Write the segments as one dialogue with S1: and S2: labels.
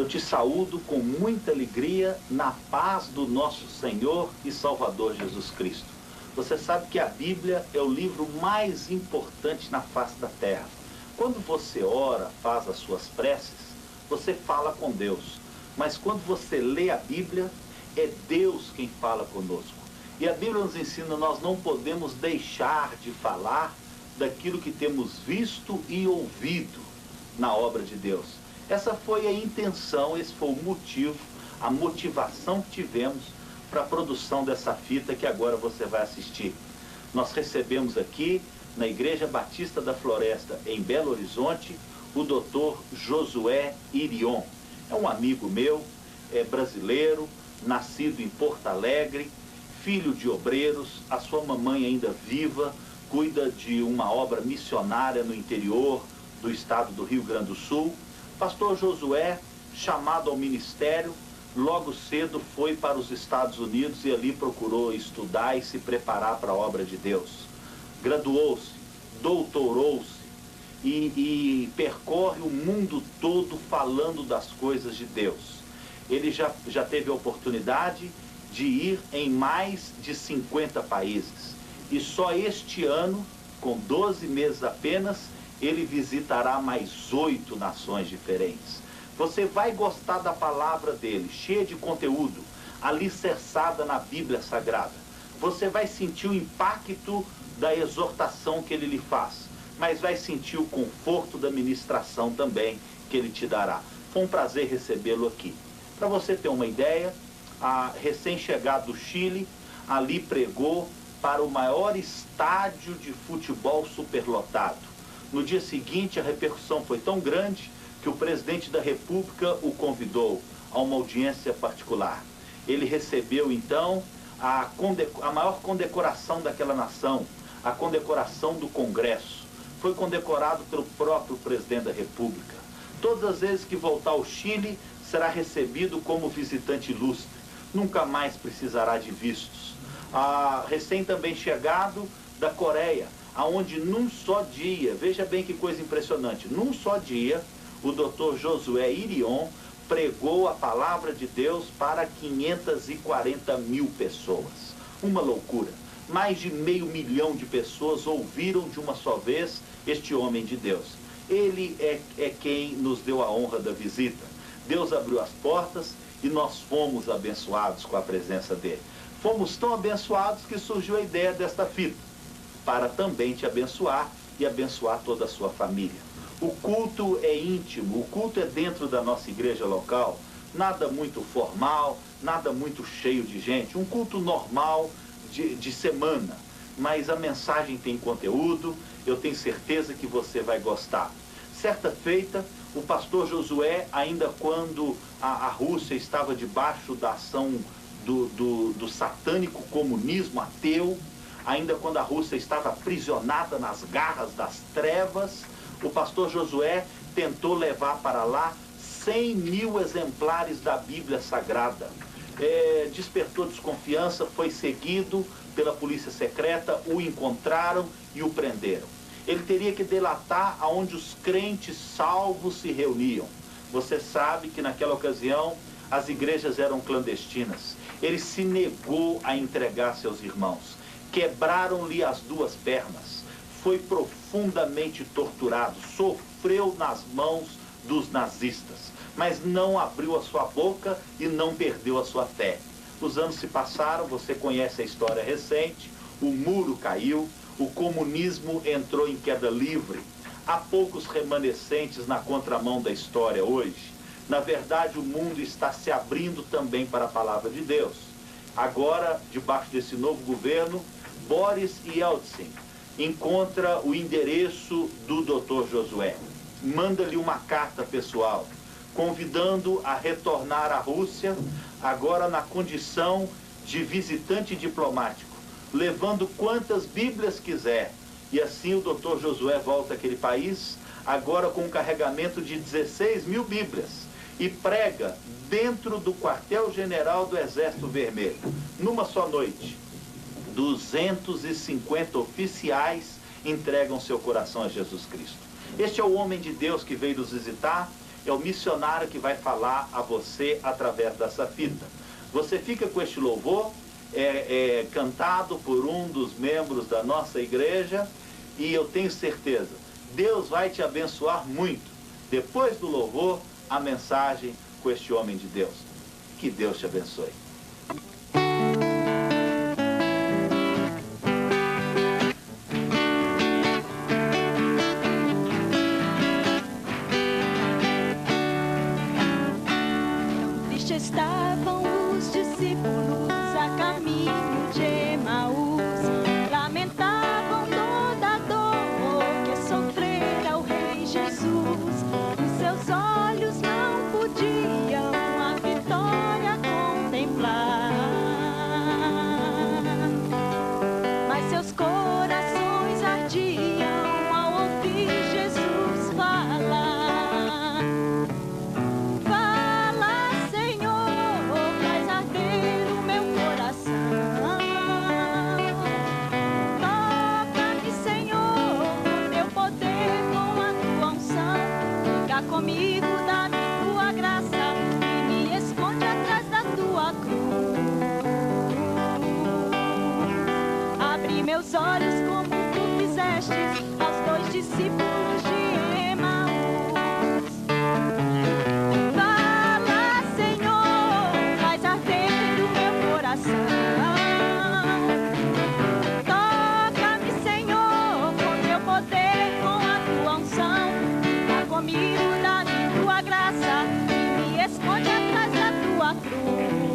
S1: Eu te saúdo com muita alegria na paz do nosso Senhor e Salvador Jesus Cristo. Você sabe que a Bíblia é o livro mais importante na face da terra. Quando você ora, faz as suas preces, você fala com Deus. Mas quando você lê a Bíblia, é Deus quem fala conosco. E a Bíblia nos ensina, nós não podemos deixar de falar daquilo que temos visto e ouvido na obra de Deus. Essa foi a intenção, esse foi o motivo, a motivação que tivemos para a produção dessa fita que agora você vai assistir. Nós recebemos aqui, na Igreja Batista da Floresta, em Belo Horizonte, o Dr. Josué Irion. É um amigo meu, é brasileiro, nascido em Porto Alegre, filho de obreiros, a sua mamãe ainda viva, cuida de uma obra missionária no interior do estado do Rio Grande do Sul. Pastor Josué, chamado ao ministério, logo cedo foi para os Estados Unidos e ali procurou estudar e se preparar para a obra de Deus. Graduou-se, doutorou-se e percorre o mundo todo falando das coisas de Deus. Ele já teve a oportunidade de ir em mais de 50 países. E só este ano, com 12 meses apenas, ele visitará mais 8 nações diferentes. Você vai gostar da palavra dele, cheia de conteúdo, alicerçada na Bíblia Sagrada. Você vai sentir o impacto da exortação que ele lhe faz, mas vai sentir o conforto da ministração também que ele te dará. Foi um prazer recebê-lo aqui. Para você ter uma ideia, a recém-chegado do Chile, ali pregou para o maior estádio de futebol superlotado. No dia seguinte, a repercussão foi tão grande que o presidente da República o convidou a uma audiência particular. Ele recebeu, então, a maior condecoração daquela nação, a condecoração do Congresso. Foi condecorado pelo próprio presidente da República. Todas as vezes que voltar ao Chile, será recebido como visitante ilustre. Nunca mais precisará de vistos. Recém também chegado da Coreia, aonde num só dia, veja bem que coisa impressionante, num só dia, o Dr. Josué Irion pregou a palavra de Deus para 540 mil pessoas. Uma loucura. Mais de 500 mil de pessoas ouviram de uma só vez este homem de Deus. Ele é quem nos deu a honra da visita. Deus abriu as portas e nós fomos abençoados com a presença dele. Fomos tão abençoados que surgiu a ideia desta fita, para também te abençoar e abençoar toda a sua família. O culto é íntimo, o culto é dentro da nossa igreja local, nada muito formal, nada muito cheio de gente, um culto normal de semana, mas a mensagem tem conteúdo, eu tenho certeza que você vai gostar. Certa feita, o pastor Josué, ainda quando a Rússia estava debaixo da ação do satânico comunismo ateu, ainda quando a Rússia estava aprisionada nas garras das trevas, o pastor Josué tentou levar para lá 100 mil exemplares da Bíblia Sagrada. Despertou desconfiança, foi seguido pela polícia secreta, o encontraram e o prenderam. Ele teria que delatar aonde os crentes salvos se reuniam. Você sabe que naquela ocasião as igrejas eram clandestinas. Ele se negou a entregar seus irmãos. Quebraram-lhe as 2 pernas. Foi profundamente torturado. Sofreu nas mãos dos nazistas. Mas não abriu a sua boca e não perdeu a sua fé. Os anos se passaram, você conhece a história recente. O muro caiu. O comunismo entrou em queda livre. Há poucos remanescentes na contramão da história hoje. Na verdade, o mundo está se abrindo também para a palavra de Deus. Agora, debaixo desse novo governo, Boris Yeltsin encontra o endereço do Dr. Josué. Manda-lhe uma carta pessoal, convidando a retornar à Rússia, agora na condição de visitante diplomático, levando quantas Bíblias quiser. E assim o Dr. Josué volta àquele país, agora com um carregamento de 16 mil Bíblias, e prega dentro do quartel-general do Exército Vermelho. Numa só noite, 250 oficiais entregam seu coração a Jesus Cristo. Este é o homem de Deus que veio nos visitar, é o missionário que vai falar a você através dessa fita. Você fica com este louvor, cantado por um dos membros da nossa igreja, e eu tenho certeza, Deus vai te abençoar muito. Depois do louvor, a mensagem com este homem de Deus. Que Deus te abençoe.
S2: Estavam os discípulos a caminho de Emaús, lamentavam toda a dor que sofrera o Rei Jesus. Os seus olhos não podiam a vitória contemplar, mas seus corações ardiam ao ouvir Jesus falar. Comigo, dá-me tua graça e me esconde atrás da tua cruz. Abre meus olhos como tu fizeste aos dois discípulos de Emaús. Fala, Senhor, faz arder o meu coração. Toca-me, Senhor, com teu poder, com a tua unção. Fica comigo, graça e me esconde atrás da tua cruz.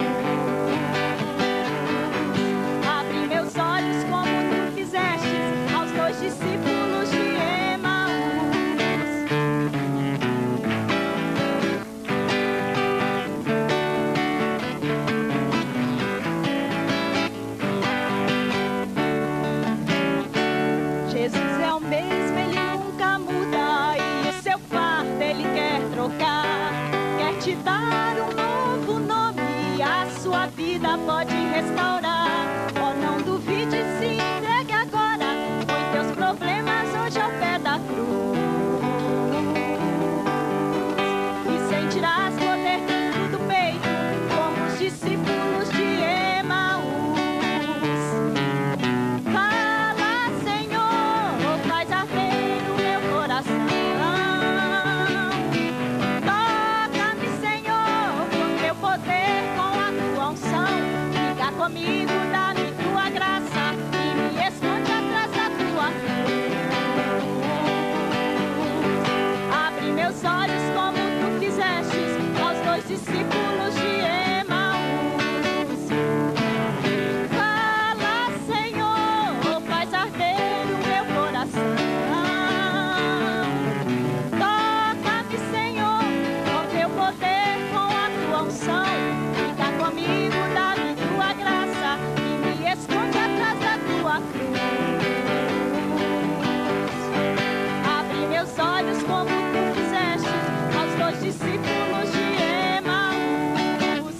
S2: Abre meus olhos como tu fizeste aos dois discípulos de Emaús. Jesus é o mesmo, ele nunca muda e o seu fardo ele quer trocar. Quer te dar um novo nome, a sua vida pode restaurar. Oh, não duvide, se entregue agora, põe teus problemas hoje ao pé da cruz e sentirás poder dentro do peito, como os discípulos de Emaús. Fala, Senhor, faz arder o meu coração. Comigo, dá-me tua graça e me esconde atrás da tua cruz. Abre meus olhos como tu fizestes aos dois discípulos de Emaús. Fala, Senhor, faz arder o meu coração. Toca-me, Senhor, com teu poder, com a tua unção. Fica comigo, dá-me tua graça e me esconde atrás da tua cruz. Abre meus olhos como tu fizeste aos dois discípulos de Emaús.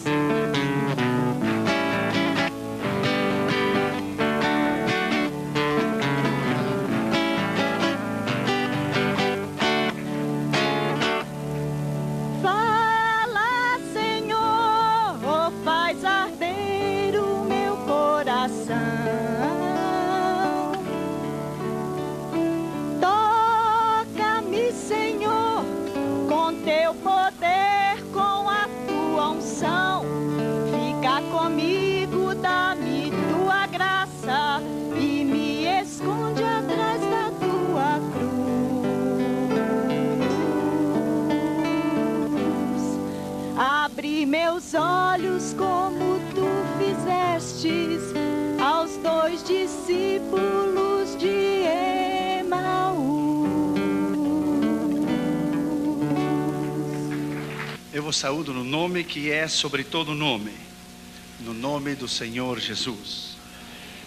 S2: Fala, Senhor, faz arder o meu coração. Toca-me, Senhor, com teu poder, com a tua unção. Fica comigo, dá-me tua graça e me esconde atrás da tua cruz. Abre meus olhos como tu fizestes aos dois discípulos de Emaús.
S3: Eu vos saúdo no nome que é sobre todo nome, no nome do Senhor Jesus.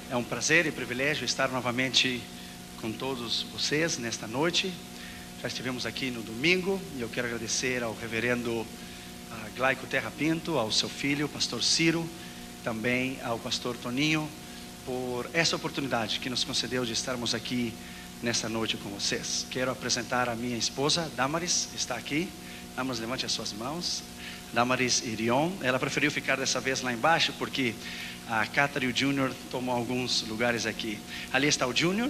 S3: É um prazer e privilégio estar novamente com todos vocês nesta noite. Já estivemos aqui no domingo e eu quero agradecer ao reverendo Glaico Terra Pinto, ao seu filho, pastor Ciro, também ao pastor Toninho, por essa oportunidade que nos concedeu de estarmos aqui nesta noite com vocês. Quero apresentar a minha esposa, Damaris, está aqui, Damaris, levante as suas mãos. Damaris Irion, ela preferiu ficar dessa vez lá embaixo, porque a Catherine e o Junior tomam alguns lugares aqui. Ali está o Junior,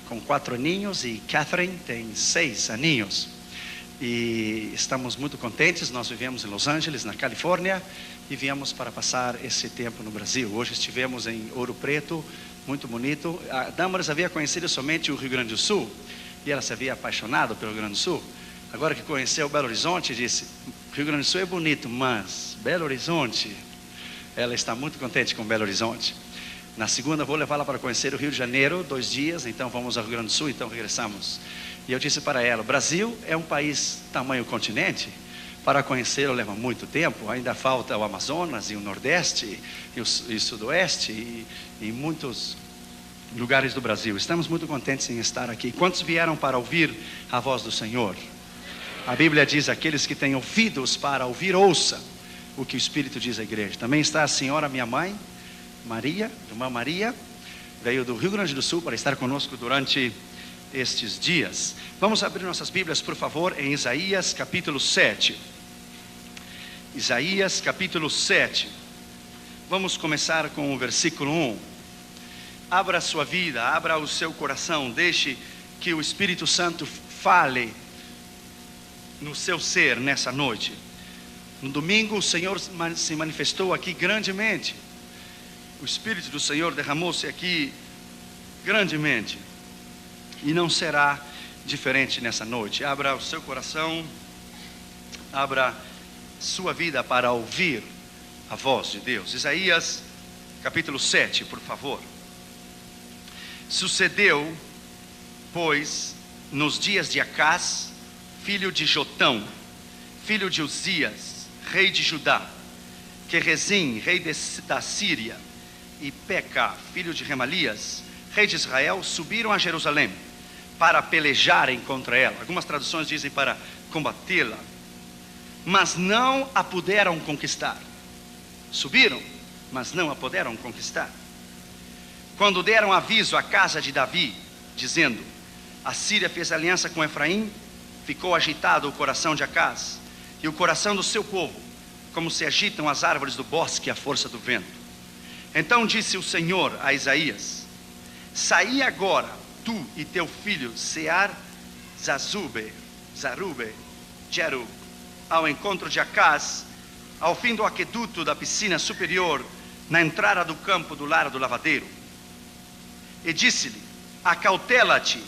S3: com 4 aninhos, e Catherine tem 6 aninhos. E estamos muito contentes. Nós vivemos em Los Angeles, na Califórnia, e viemos para passar esse tempo no Brasil. Hoje estivemos em Ouro Preto, muito bonito. A Damaris havia conhecido somente o Rio Grande do Sul, e ela se havia apaixonado pelo Rio Grande do Sul. Agora que conheceu Belo Horizonte, disse: Rio Grande do Sul é bonito, mas Belo Horizonte, ela está muito contente com Belo Horizonte. Na segunda vou levá-la para conhecer o Rio de Janeiro, 2 dias, então vamos ao Rio Grande do Sul, então regressamos. E eu disse para ela: o Brasil é um país tamanho continente, para conhecê-lo leva muito tempo, ainda falta o Amazonas e o Nordeste e o Sudoeste e muitos lugares do Brasil. Estamos muito contentes em estar aqui. Quantos vieram para ouvir a voz do Senhor? A Bíblia diz: aqueles que têm ouvidos para ouvir, ouça o que o Espírito diz à igreja. Também está a senhora, minha mãe, Maria, irmã Maria, veio do Rio Grande do Sul para estar conosco durante estes dias. Vamos abrir nossas Bíblias, por favor, em Isaías capítulo 7. Isaías capítulo 7. Vamos começar com o versículo 1. Abra a sua vida, abra o seu coração, deixe que o Espírito Santo fale no seu ser nessa noite. No domingo o Senhor se manifestou aqui grandemente. O Espírito do Senhor derramou-se aqui grandemente. E não será diferente nessa noite. Abra o seu coração, abra sua vida para ouvir a voz de Deus. Isaías capítulo 7, por favor. Sucedeu, pois, nos dias de Acás, filho de Jotão, filho de Uzias, rei de Judá, que Rezim, rei da Síria, e Peca, filho de Remalias, rei de Israel, subiram a Jerusalém para pelejarem contra ela. Algumas traduções dizem para combatê-la, mas não a puderam conquistar. Subiram, mas não a puderam conquistar. Quando deram aviso à casa de Davi, dizendo: a Síria fez aliança com Efraim, ficou agitado o coração de Acás e o coração do seu povo, como se agitam as árvores do bosque à força do vento. Então disse o Senhor a Isaías: saí agora, tu e teu filho Sear-Zazube, Jeru, ao encontro de Acás, ao fim do aqueduto da piscina superior, na entrada do campo do lar do lavadeiro. E disse-lhe: acautela-te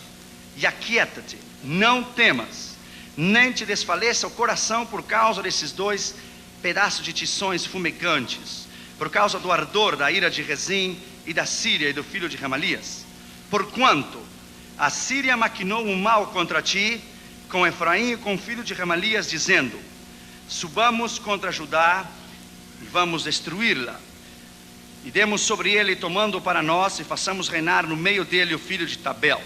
S3: e aquieta-te, não temas, nem te desfaleça o coração por causa desses 2 pedaços de tições fumegantes, por causa do ardor da ira de Rezim e da Síria e do filho de Remalias. Porquanto a Síria maquinou um mal contra ti, com Efraim e com o filho de Remalias, dizendo: subamos contra Judá e vamos destruí-la, e demos sobre ele, tomando para nós, e façamos reinar no meio dele o filho de Tabel.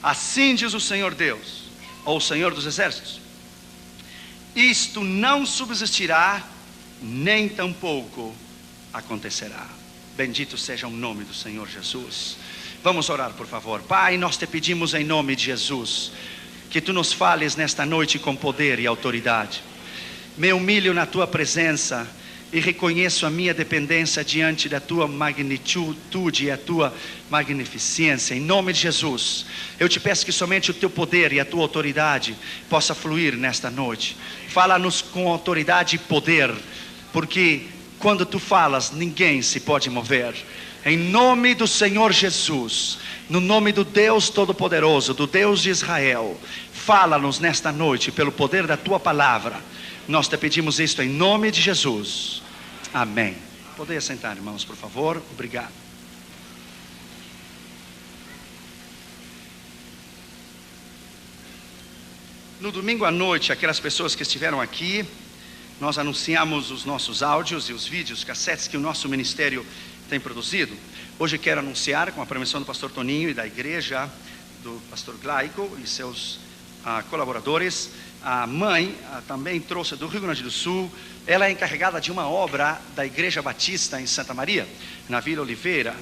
S3: Assim diz o Senhor Deus, ou o Senhor dos Exércitos: isto não subsistirá, nem tampouco acontecerá. Bendito seja o nome do Senhor Jesus. Vamos orar, por favor. Pai, nós te pedimos em nome de Jesus, que tu nos fales nesta noite com poder e autoridade. Me humilho na tua presença e reconheço a minha dependência diante da tua magnitude e a tua magnificência. Em nome de Jesus, eu te peço que somente o teu poder e a tua autoridade possa fluir nesta noite. Fala-nos com autoridade e poder, porque quando tu falas, ninguém se pode mover. Em nome do Senhor Jesus, no nome do Deus Todo-Poderoso, do Deus de Israel, fala-nos nesta noite pelo poder da tua palavra. Nós te pedimos isto em nome de Jesus. Amém. Podem sentar, irmãos, por favor. Obrigado. No domingo à noite, aquelas pessoas que estiveram aqui, nós anunciamos os nossos áudios e os vídeos, cassetes que o nosso ministério tem produzido. Hoje quero anunciar, com a permissão do pastor Toninho e da igreja do pastor Glaico e seus colaboradores, a mãe também trouxe do Rio Grande do Sul. Ela é encarregada de uma obra da Igreja Batista em Santa Maria, na Vila Oliveira,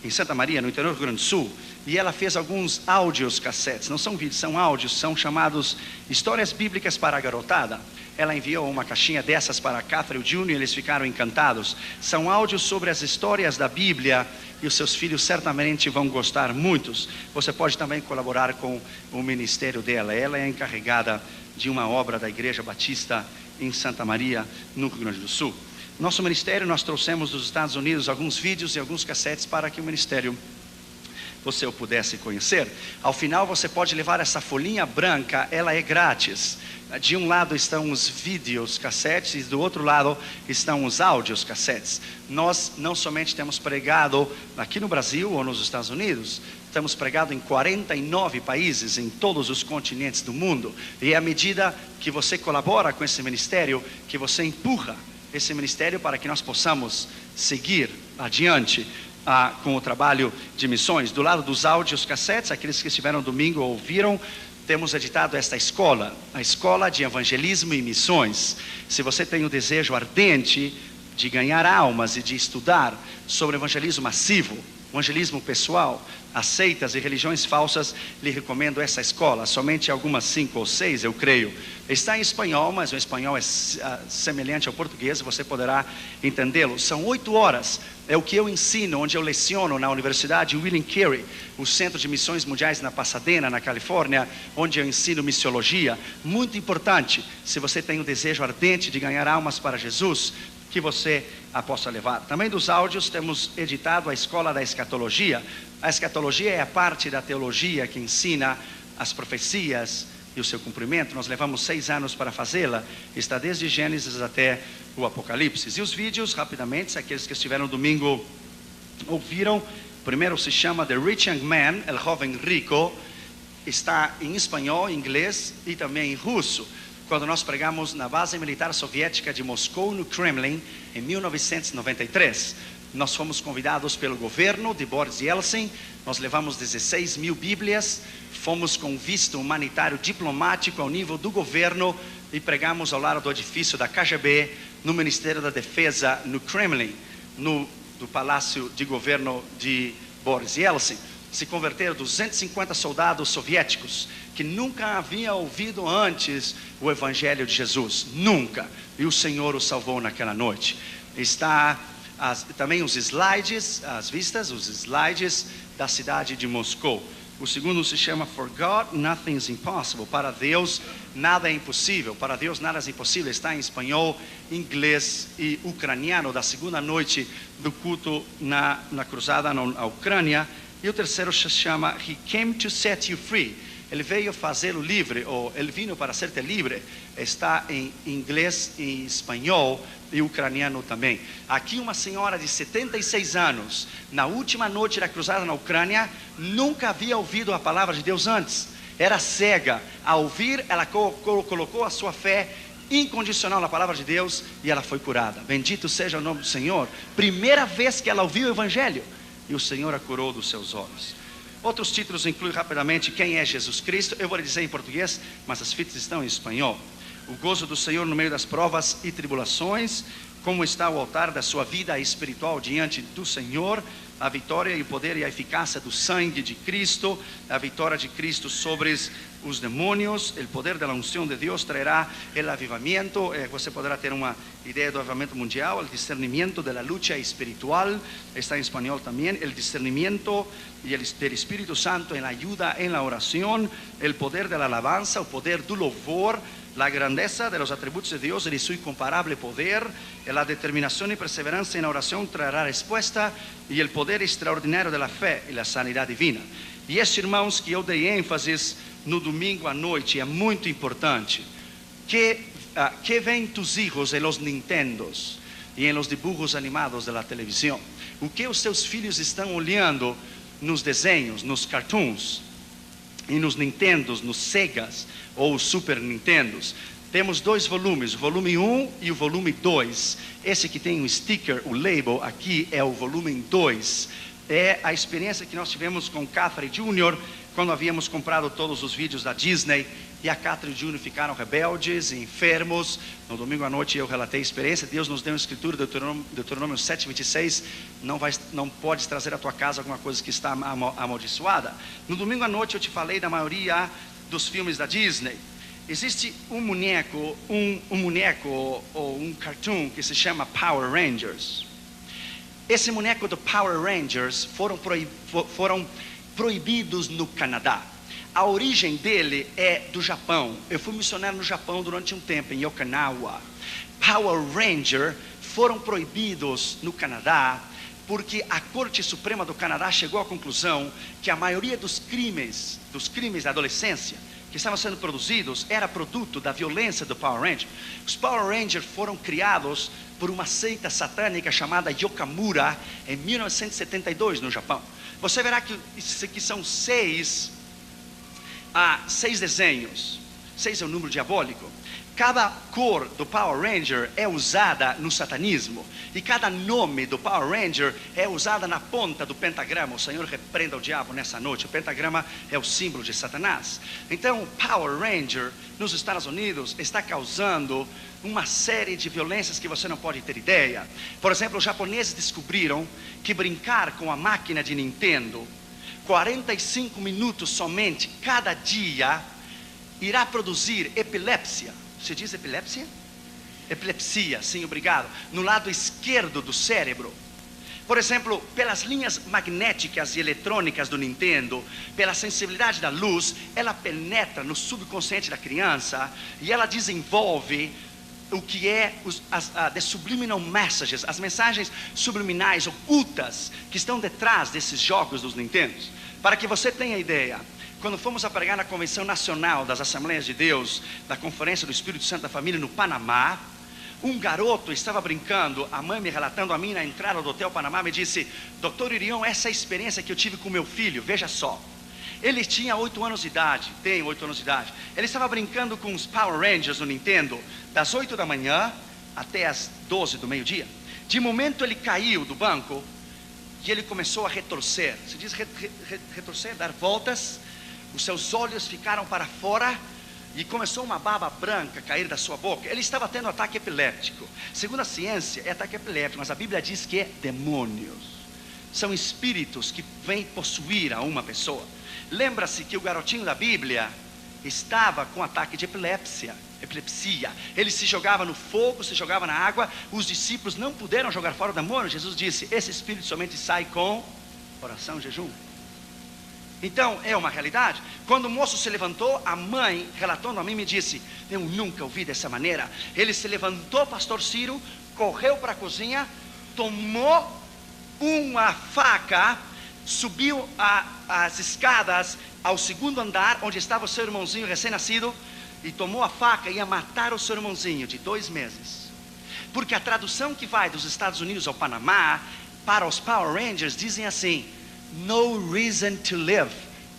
S3: em Santa Maria, no interior do Rio Grande do Sul. E ela fez alguns áudios cassetes, não são vídeos, são áudios, são chamados Histórias Bíblicas para a Garotada. ela enviou uma caixinha dessas para a Catherine e o Júnior, eles ficaram encantados. São áudios sobre as histórias da Bíblia e os seus filhos certamente vão gostar muitos. Você pode também colaborar com o ministério dela. Ela é encarregada de uma obra da Igreja Batista em Santa Maria, no Rio Grande do Sul. Nosso ministério, nós trouxemos dos Estados Unidos alguns vídeos e alguns cassetes para que o ministério você o pudesse conhecer. Ao final você pode levar essa folhinha branca, ela é grátis. De um lado estão os vídeos cassetes e do outro lado estão os áudios cassetes. Nós não somente temos pregado aqui no Brasil ou nos Estados Unidos, temos pregado em 49 países, em todos os continentes do mundo. E é à medida que você colabora com esse ministério, que você empurra esse ministério para que nós possamos seguir adiante com o trabalho de missões. Do lado dos áudios cassetes, aqueles que estiveram domingo ouviram, temos editado esta escola, a Escola de Evangelismo e Missões. Se você tem o desejo ardente de ganhar almas e de estudar sobre evangelismo massivo, evangelismo pessoal, as seitas e religiões falsas, lhe recomendo essa escola. Somente algumas 5 ou 6, eu creio. Está em espanhol, mas o espanhol é semelhante ao português, você poderá entendê-lo. São 8 horas, é o que eu ensino, onde eu leciono na Universidade William Carey, o Centro de Missões Mundiais na Pasadena, na Califórnia, onde eu ensino missiologia. Muito importante, se você tem o desejo ardente de ganhar almas para Jesus, que você a possa levar. Também dos áudios temos editado a Escola da Escatologia. A escatologia é a parte da teologia que ensina as profecias e o seu cumprimento. Nós levamos 6 anos para fazê-la. Está desde Gênesis até o Apocalipse. E os vídeos, rapidamente, aqueles que estiveram domingo ouviram. Primeiro se chama The Rich Young Man, El Joven Rico. Está em espanhol, inglês e também em russo. Quando nós pregamos na base militar soviética de Moscou, no Kremlin, em 1993. Nós fomos convidados pelo governo de Boris Yeltsin, nós levamos 16 mil bíblias, fomos com visto humanitário diplomático ao nível do governo e pregamos ao lado do edifício da KGB, no Ministério da Defesa, no Kremlin, do Palácio de Governo de Boris Yeltsin. Se converteram 250 soldados soviéticos que nunca haviam ouvido antes o Evangelho de Jesus, nunca, e o Senhor os salvou naquela noite. Está também os slides, as vistas, os slides da cidade de Moscou. O segundo se chama For God Nothing is Impossible. Para Deus nada é impossível. Para Deus nada é impossível. Está em espanhol, inglês e ucraniano, da segunda noite do culto na cruzada na Ucrânia. E o terceiro se chama He Came to Set You Free. Ele veio fazê-lo livre, ou ele veio para ser-te livre. Está em inglês e espanhol e ucraniano também. Aqui uma senhora de 76 anos, na última noite da cruzada na Ucrânia, nunca havia ouvido a palavra de Deus antes. Era cega. Ao ouvir, ela colocou a sua fé incondicional na palavra de Deus e ela foi curada. Bendito seja o nome do Senhor. Primeira vez que ela ouviu o Evangelho e o Senhor a curou dos seus olhos. Outros títulos incluem rapidamente quem é Jesus Cristo. Eu vou lhe dizer em português, mas as fitas estão em espanhol. O gozo do Senhor no meio das provas e tribulações. Como está o altar da sua vida espiritual diante do Senhor. A vitória e o poder e a eficácia do sangue de Cristo. A vitória de Cristo sobre os demônios. O poder da unção de Deus trará o avivamento. Você poderá ter uma ideia do avivamento mundial. O discernimento da luta espiritual. Está em espanhol também. O discernimento del Espíritu Santo na ayuda en la oración. O poder da alabanza. O poder do louvor. La grandeza de los atributos de Dios y de su incomparable poder, la determinación y perseverancia en la oración traerá respuesta y el poder extraordinario de la fe y la sanidade divina. E esse, irmãos, que eu dei ênfase no domingo à noite, é muito importante. Que ven tus hijos en los Nintendos e em los dibujos animados da televisão? O que os seus filhos estão olhando nos desenhos, nos cartoons? E nos Nintendos, nos Segas ou Super Nintendos. Temos 2 volumes, o volume 1 e o volume 2. Esse que tem um sticker, o label, aqui é o volume 2. É a experiência que nós tivemos com Catherine Jr. quando havíamos comprado todos os vídeos da Disney. E a Catherine Jr. ficaram rebeldes e enfermos. No domingo à noite eu relatei a experiência. Deus nos deu uma escritura, Deuteronômio 7:26. Não podes trazer à tua casa alguma coisa que está amaldiçoada. No domingo à noite eu te falei da maioria dos filmes da Disney. existe um boneco ou um cartoon que se chama Power Rangers. Esse boneco do Power Rangers foram proibidos no Canadá. A origem dele é do Japão. Eu fui missionário no Japão durante um tempo, em Okinawa. Power Ranger foram proibidos no Canadá porque a Corte Suprema do Canadá chegou à conclusão que a maioria dos crimes da adolescência que estavam sendo produzidos era produto da violência do Power Ranger. Os Power Rangers foram criados por uma seita satânica chamada Yokamura em 1972 no Japão. Você verá que são seis desenhos. 6 é o número diabólico. Cada cor do Power Ranger é usada no satanismo. E cada nome do Power Ranger é usada na ponta do pentagrama. O Senhor repreenda o diabo nessa noite. O pentagrama é o símbolo de Satanás. Então o Power Ranger nos Estados Unidos está causando uma série de violências que você não pode ter ideia. Por exemplo, os japoneses descobriram que brincar com a máquina de Nintendo 45 minutos somente cada dia irá produzir epilepsia. Você diz epilepsia? Epilepsia, sim, obrigado. No lado esquerdo do cérebro. Por exemplo, pelas linhas magnéticas e eletrônicas do Nintendo, pela sensibilidade da luz, ela penetra no subconsciente da criança e ela desenvolve o que é the subliminal messages, as mensagens subliminais ocultas que estão detrás desses jogos dos Nintendos. Para que você tenha ideia, quando fomos a pregar na Convenção Nacional das Assembleias de Deus, da Conferência do Espírito Santo da Família no Panamá, um garoto estava brincando, a mãe me relatando a mim na entrada do Hotel Panamá, me disse: Dr. Irion, essa é a experiência que eu tive com meu filho, veja só. Ele tinha 8 anos de idade, tem 8 anos de idade. Ele estava brincando com os Power Rangers no Nintendo, das 8 da manhã até as 12 do meio-dia. De momento ele caiu do banco e ele começou a retorcer. Se diz retorcer, dar voltas. Os seus olhos ficaram para fora e começou uma baba branca a cair da sua boca. Ele estava tendo ataque epiléptico. Segundo a ciência, é ataque epiléptico, mas a Bíblia diz que é demônios. São espíritos que vêm possuir a uma pessoa. Lembra-se que o garotinho da Bíblia estava com ataque de epilepsia. Ele se jogava no fogo, se jogava na água. Os discípulos não puderam jogar fora o demônio. Jesus disse: esse espírito somente sai com oração e jejum. Então é uma realidade. Quando o moço se levantou, a mãe, relatando a mim, me disse: eu nunca ouvi dessa maneira. Ele se levantou, pastor Ciro, correu para a cozinha, tomou uma faca, subiu as escadas ao 2º andar, onde estava o seu irmãozinho recém-nascido, e tomou a faca e ia matar o seu irmãozinho de 2 meses. Porque a tradução que vai dos Estados Unidos ao Panamá para os Power Rangers dizem assim: no reason to live,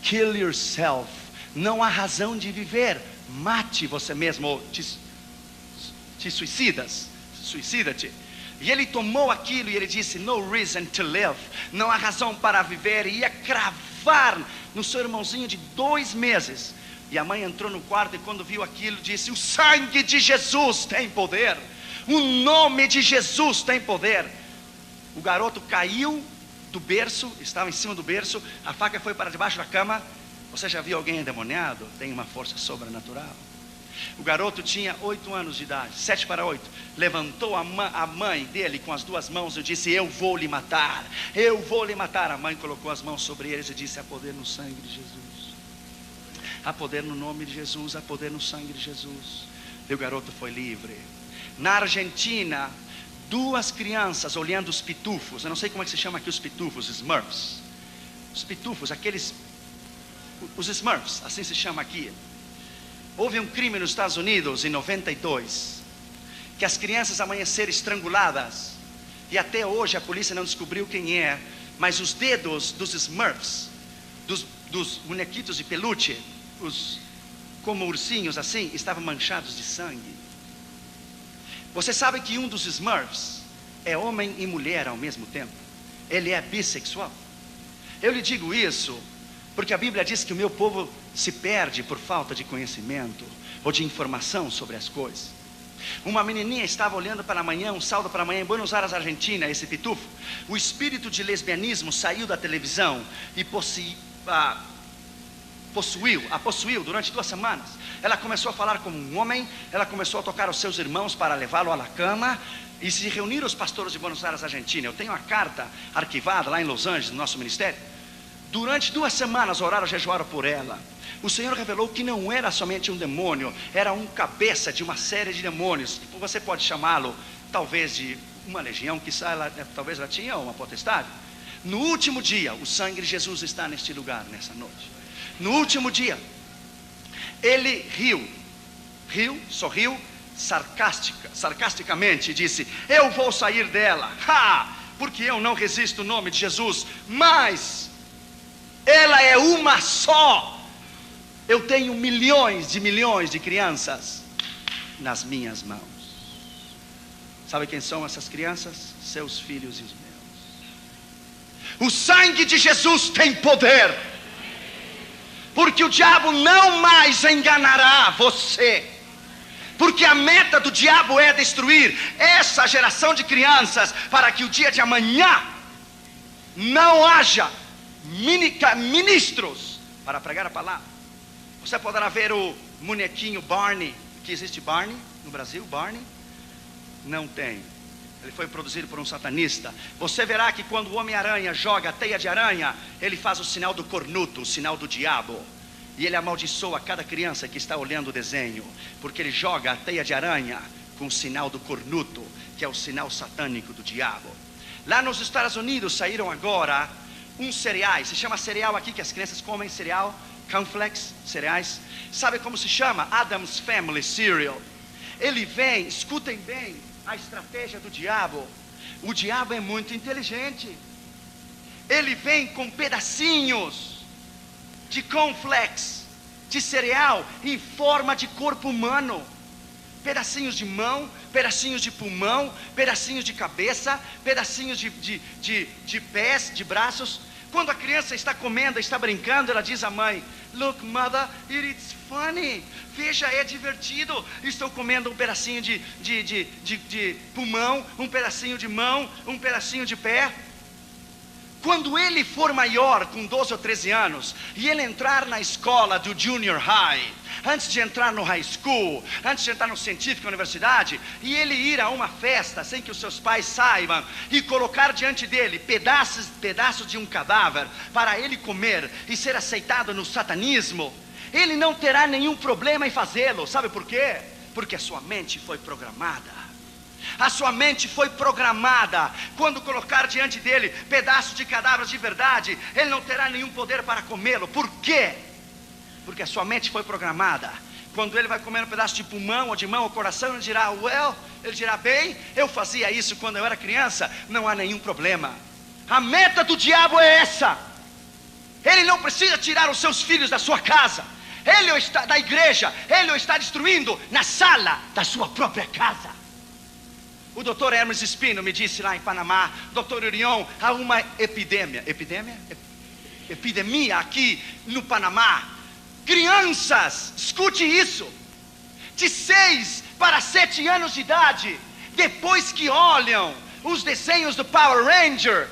S3: kill yourself. Não há razão de viver, mate você mesmo, te suicida-te. E ele tomou aquilo e ele disse: no reason to live, não há razão para viver. E ia cravar no seu irmãozinho de 2 meses. E a mãe entrou no quarto e quando viu aquilo disse: o sangue de Jesus tem poder, o nome de Jesus tem poder. O garoto caiu do berço, estava em cima do berço, a faca foi para debaixo da cama. Você já viu alguém endemoniado? Tem uma força sobrenatural. O garoto tinha 8 anos de idade, 7 para 8. Levantou a mãe dele com as 2 mãos e disse: eu vou lhe matar, eu vou lhe matar. A mãe colocou as mãos sobre eles e disse: há poder no sangue de Jesus, há poder no nome de Jesus, há poder no sangue de Jesus. E o garoto foi livre. Na Argentina, 2 crianças olhando os pitufos. Eu não sei como é que se chama aqui os pitufos, Smurfs. Os pitufos, os Smurfs, assim se chama aqui. Houve um crime nos Estados Unidos em 92, que as crianças amanheceram estranguladas. E até hoje a polícia não descobriu quem é. Mas os dedos dos Smurfs, dos bonequitos de peluche, como ursinhos assim, estavam manchados de sangue. Você sabe que um dos Smurfs é homem e mulher ao mesmo tempo. Ele é bissexual. Eu lhe digo isso porque a Bíblia diz que o meu povo se perde por falta de conhecimento ou de informação sobre as coisas. Uma menininha estava olhando para amanhã, um sábado para amanhã, em Buenos Aires, Argentina, esse pitufo. O espírito de lesbianismo saiu da televisão e a possuiu durante 2 semanas. Ela começou a falar como um homem, ela começou a tocar os seus irmãos para levá-lo à cama, e se reuniram os pastores de Buenos Aires, Argentina. Eu tenho a carta arquivada lá em Los Angeles, no nosso ministério. Durante 2 semanas oraram, jejuaram por ela. O Senhor revelou que não era somente um demônio, era um cabeça de uma série de demônios. Você pode chamá-lo talvez de uma legião, talvez ela tinha uma potestade. No último dia, o sangue de Jesus está neste lugar, nessa noite. No último dia, ele sorriu sarcasticamente e disse: eu vou sair dela, porque eu não resisto o nome de Jesus, mas ela é uma só. Eu tenho milhões de crianças nas minhas mãos. Sabe quem são essas crianças? Seus filhos e os meus. O sangue de Jesus tem poder, porque o diabo não mais enganará você. Porque a meta do diabo é destruir essa geração de crianças, para que o dia de amanhã não haja ministros para pregar a palavra. Você poderá ver o bonequinho Barney. Que existe Barney no Brasil? Barney? Não tem. Ele foi produzido por um satanista. Você verá que quando o Homem-Aranha joga a teia de aranha, ele faz o sinal do cornuto, o sinal do diabo. E ele amaldiçoa cada criança que está olhando o desenho, porque ele joga a teia de aranha com o sinal do cornuto, que é o sinal satânico do diabo. Lá nos Estados Unidos saíram agora uns cereais. Se chama cereal aqui que as crianças comem, cereal, cornflakes, cereais. Sabe como se chama? Adam's Family Cereal. Ele vem, escutem bem a estratégia do diabo. O diabo é muito inteligente. Ele vem com pedacinhos de cornflakes, de cereal, em forma de corpo humano. Pedacinhos de mão, pedacinhos de pulmão, pedacinhos de cabeça, pedacinhos de pés, de braços. Quando a criança está comendo, está brincando, ela diz à mãe: look mother, it's funny. Veja, é divertido. Estou comendo um pedacinho de pulmão, um pedacinho de mão, um pedacinho de pé. Quando ele for maior, com 12 ou 13 anos, e ele entrar na escola do junior high, antes de entrar no high school, antes de entrar no científico, universidade, e ele ir a uma festa sem que os seus pais saibam, e colocar diante dele pedaços de um cadáver para ele comer e ser aceitado no satanismo, ele não terá nenhum problema em fazê-lo. Sabe por quê? Porque a sua mente foi programada. A sua mente foi programada. Quando colocar diante dele pedaços de cadáveres de verdade, ele não terá nenhum poder para comê-lo. Por quê? Porque a sua mente foi programada. Quando ele vai comer um pedaço de pulmão ou de mão ou coração, ele dirá, bem, eu fazia isso quando eu era criança, não há nenhum problema. A meta do diabo é essa. Ele não precisa tirar os seus filhos da sua casa, ele o está da igreja, ele o está destruindo na sala da sua própria casa. O doutor Hermes Espino me disse lá em Panamá: doutor Urion, há uma epidemia aqui no Panamá. Crianças, escute isso, de 6 para 7 anos de idade, depois que olham os desenhos do Power Ranger,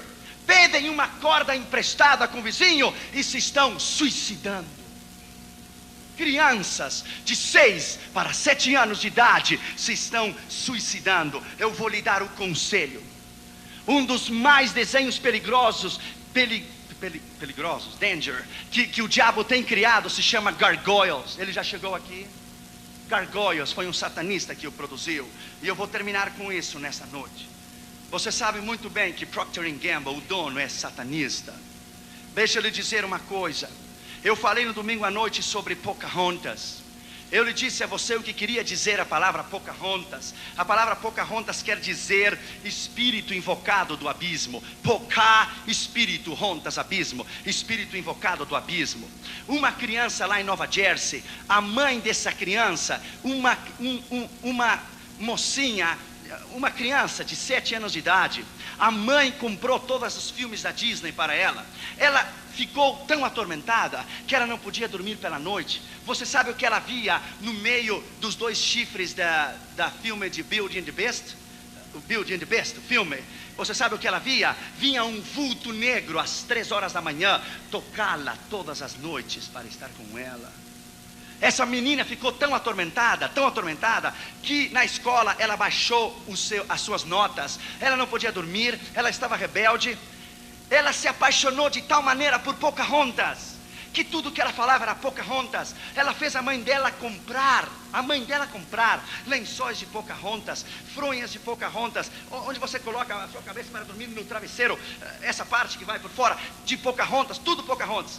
S3: pedem uma corda emprestada com o vizinho e se estão suicidando. Crianças de 6 para 7 anos de idade se estão suicidando. Eu vou lhe dar o conselho. Um dos mais desenhos perigosos, danger, que o diabo tem criado se chama Gargoyles. Ele já chegou aqui? Gargoyles foi um satanista que o produziu. E eu vou terminar com isso nessa noite. Você sabe muito bem que Procter & Gamble, o dono, é satanista. Deixa eu lhe dizer uma coisa. Eu falei no domingo à noite sobre Pocahontas. Eu lhe disse a você o que queria dizer a palavra Pocahontas. A palavra Pocahontas quer dizer espírito invocado do abismo. Pocá, espírito, Hontas, abismo. Espírito invocado do abismo. Uma criança lá em Nova Jersey, a mãe dessa criança, uma mocinha, uma criança de 7 anos de idade, a mãe comprou todos os filmes da Disney para ela. Ela ficou tão atormentada que ela não podia dormir pela noite. Você sabe o que ela via no meio dos 2 chifres da filme de Beauty and the Beast? o Beauty and the Beast, o filme, você sabe o que ela via? Vinha um vulto negro às 3 horas da manhã, tocá-la todas as noites para estar com ela. Essa menina ficou tão atormentada, que na escola ela baixou as suas notas. Ela não podia dormir, ela estava rebelde. Ela se apaixonou de tal maneira por Pocahontas, que tudo que ela falava era Pocahontas. Ela fez a mãe dela comprar lençóis de Pocahontas, fronhas de Pocahontas, onde você coloca a sua cabeça para dormir no travesseiro, essa parte que vai por fora, de Pocahontas, tudo Pocahontas.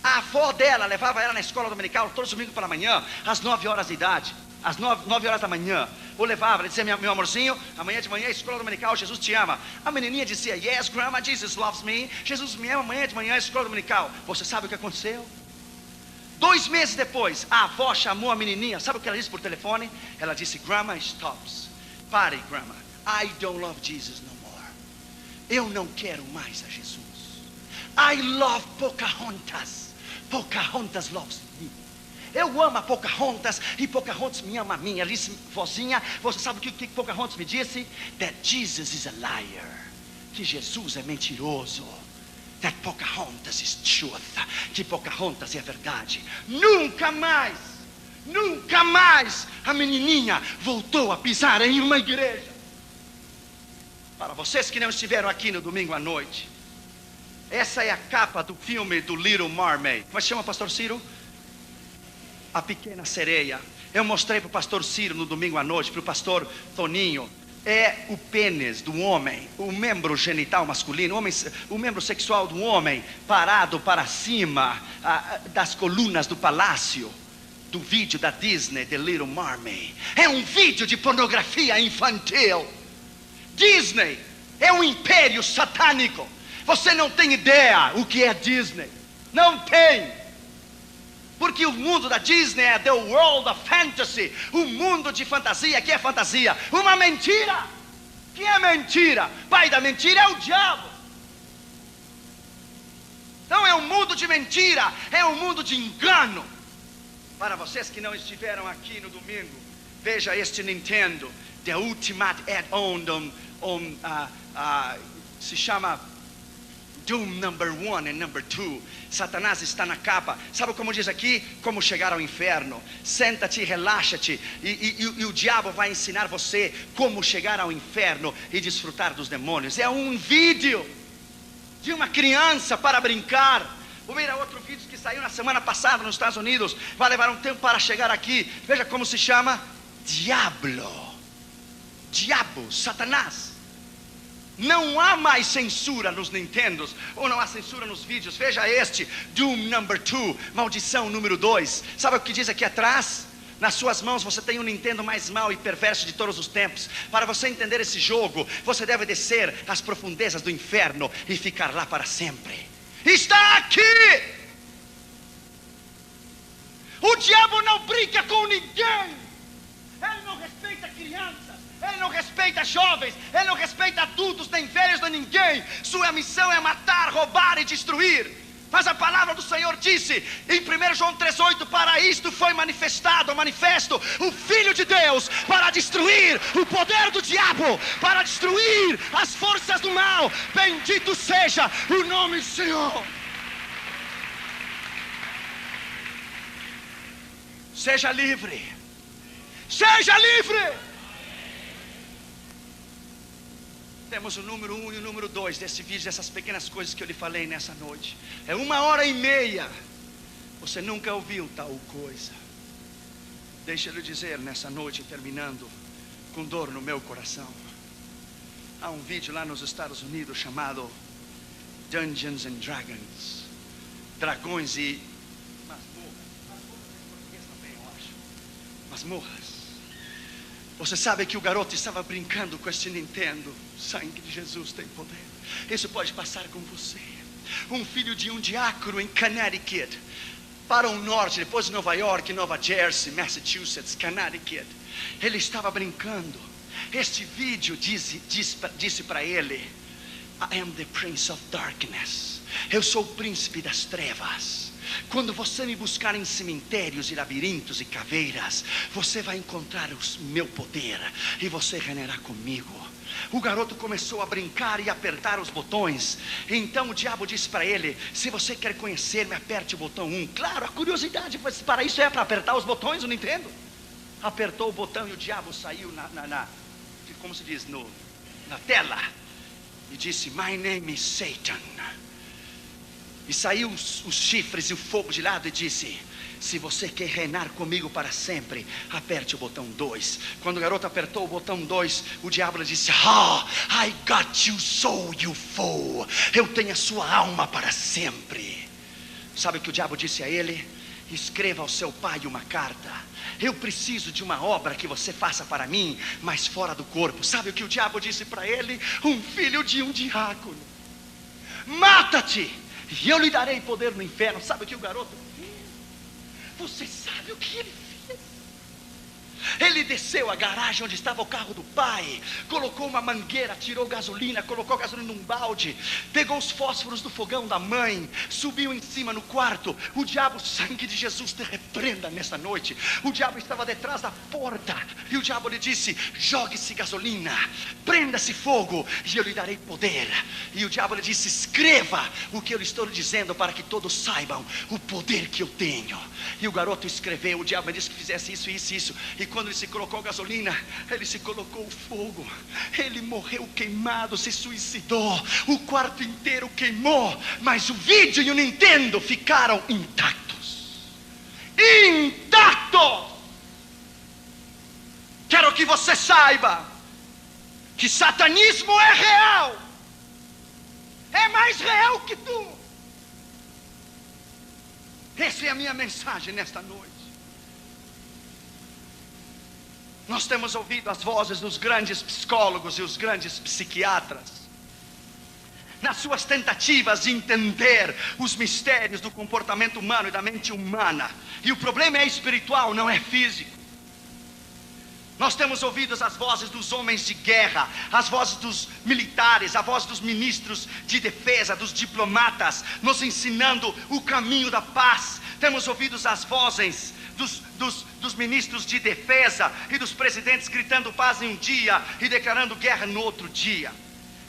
S3: A avó dela levava ela na escola dominical todos os domingos pela manhã, às 9 horas de idade, às 9 horas da manhã. Ou levava, ela dizia: meu amorzinho, amanhã de manhã, escola dominical, Jesus te ama. A menininha dizia: yes, grandma, Jesus loves me. Jesus me ama, amanhã de manhã, escola dominical. Você sabe o que aconteceu? 2 meses depois, a avó chamou a menininha. Sabe o que ela disse por telefone? Ela disse: grandma, stops. Pare, grandma. I don't love Jesus no more. Eu não quero mais a Jesus. I love Pocahontas. Pocahontas loves me. Eu amo a Pocahontas e Pocahontas me ama a mim. Ela disse: vozinha, você sabe o que Pocahontas me disse? That Jesus is a liar. Que Jesus é mentiroso. That Pocahontas is truth. Que Pocahontas é verdade. Nunca mais a menininha voltou a pisar em uma igreja. Para vocês que não estiveram aqui no domingo à noite, essa é a capa do filme do Little Mermaid. Como chama, pastor Ciro? A Pequena Sereia. Eu mostrei para o pastor Ciro no domingo à noite, para o pastor Toninho. É o pênis do homem, o membro genital masculino, o membro sexual do homem parado para cima das colunas do palácio, do vídeo da Disney, The Little Mermaid. É um vídeo de pornografia infantil. Disney é um império satânico. Você não tem ideia o que é Disney. Não tem. Porque o mundo da Disney é the world of fantasy. O mundo de fantasia. Que é fantasia? Uma mentira. Que é mentira? Pai da mentira é o diabo. Então é um mundo de mentira. É um mundo de engano. Para vocês que não estiveram aqui no domingo, veja este Nintendo. The Ultimate Add-on se chama Doom number 1 and number 2. Satanás está na capa. Sabe como diz aqui? Como chegar ao inferno. Senta-te, relaxa-te e o diabo vai ensinar você como chegar ao inferno e desfrutar dos demônios. É um vídeo de uma criança para brincar. Vou ver outro vídeo que saiu na semana passada nos Estados Unidos. Vai levar um tempo para chegar aqui. Veja como se chama: Diablo. Diabo, Satanás. Não há mais censura nos Nintendos, ou não há censura nos vídeos. Veja este, Doom number 2, maldição número 2. Sabe o que diz aqui atrás? Nas suas mãos você tem o Nintendo mais mau e perverso de todos os tempos. Para você entender esse jogo, você deve descer às profundezas do inferno e ficar lá para sempre. Está aqui! O diabo não brinca com ninguém. Ele não respeita crianças. Ele não respeita jovens, ele não respeita adultos, nem velhos, nem ninguém. Sua missão é matar, roubar e destruir. Mas a palavra do Senhor disse em 1 João 3,8: para isto foi manifesto o Filho de Deus, para destruir o poder do diabo, para destruir as forças do mal. Bendito seja o nome do Senhor. Seja livre. Seja livre. Temos o número 1 e o número 2 desse vídeo, dessas pequenas coisas que eu lhe falei nessa noite. É 1h30. Você nunca ouviu tal coisa. Deixa eu lhe dizer nessa noite, terminando com dor no meu coração. Há um vídeo lá nos Estados Unidos chamado Dungeons and Dragons. Dragões e masmorras. Masmorras em português também, eu acho. Masmorras. Você sabe que o garoto estava brincando com este Nintendo. O sangue de Jesus tem poder. Isso pode passar com você. Um filho de um diácono em Connecticut, para o norte, depois de Nova York, Nova Jersey, Massachusetts, Connecticut. Ele estava brincando. Este vídeo disse para ele: I am the Prince of Darkness. Eu sou o príncipe das trevas. Quando você me buscar em cemitérios e labirintos e caveiras, você vai encontrar o meu poder e você reinará comigo. O garoto começou a brincar e apertar os botões. Então o diabo disse para ele: se você quer conhecer-me, aperte o botão 1. Claro, a curiosidade, para isso é para apertar os botões, eu não entendo. Apertou o botão e o diabo saiu como se diz, na tela, e disse: my name is Satan. E saiu os chifres e o fogo de lado e disse: se você quer reinar comigo para sempre, aperte o botão 2. Quando o garoto apertou o botão 2, o diabo disse: I got you so, you fool. Eu tenho a sua alma para sempre. Sabe o que o diabo disse a ele? Escreva ao seu pai uma carta. Eu preciso de uma obra que você faça para mim, mas fora do corpo. Sabe o que o diabo disse para ele? Um filho de um diácono. Mata-te, e eu lhe darei poder no inferno. Sabe o que o garoto fez? Você sabe o que ele fez? Ele desceu a garagem onde estava o carro do pai, colocou uma mangueira, tirou gasolina, colocou gasolina num balde, pegou os fósforos do fogão da mãe, subiu em cima no quarto. O diabo, sangue de Jesus te repreenda nessa noite. O diabo estava detrás da porta e o diabo lhe disse: jogue-se gasolina, prenda-se fogo e eu lhe darei poder. E o diabo lhe disse: escreva o que eu lhe estou lhe dizendo para que todos saibam o poder que eu tenho. E o garoto escreveu. O diabo disse que fizesse isso, isso, isso. E quando ele se colocou gasolina, ele se colocou fogo. Ele morreu queimado, se suicidou. O quarto inteiro queimou, mas o vídeo e o Nintendo ficaram intactos. Intactos! Quero que você saiba que satanismo é real. É mais real que tu. Essa é a minha mensagem nesta noite. Nós temos ouvido as vozes dos grandes psicólogos e os grandes psiquiatras, nas suas tentativas de entender os mistérios do comportamento humano e da mente humana. E o problema é espiritual, não é físico. Nós temos ouvido as vozes dos homens de guerra, as vozes dos militares, a voz dos ministros de defesa, dos diplomatas, nos ensinando o caminho da paz. Temos ouvido as vozes dos ministros de defesa e dos presidentes gritando paz em um dia e declarando guerra no outro dia.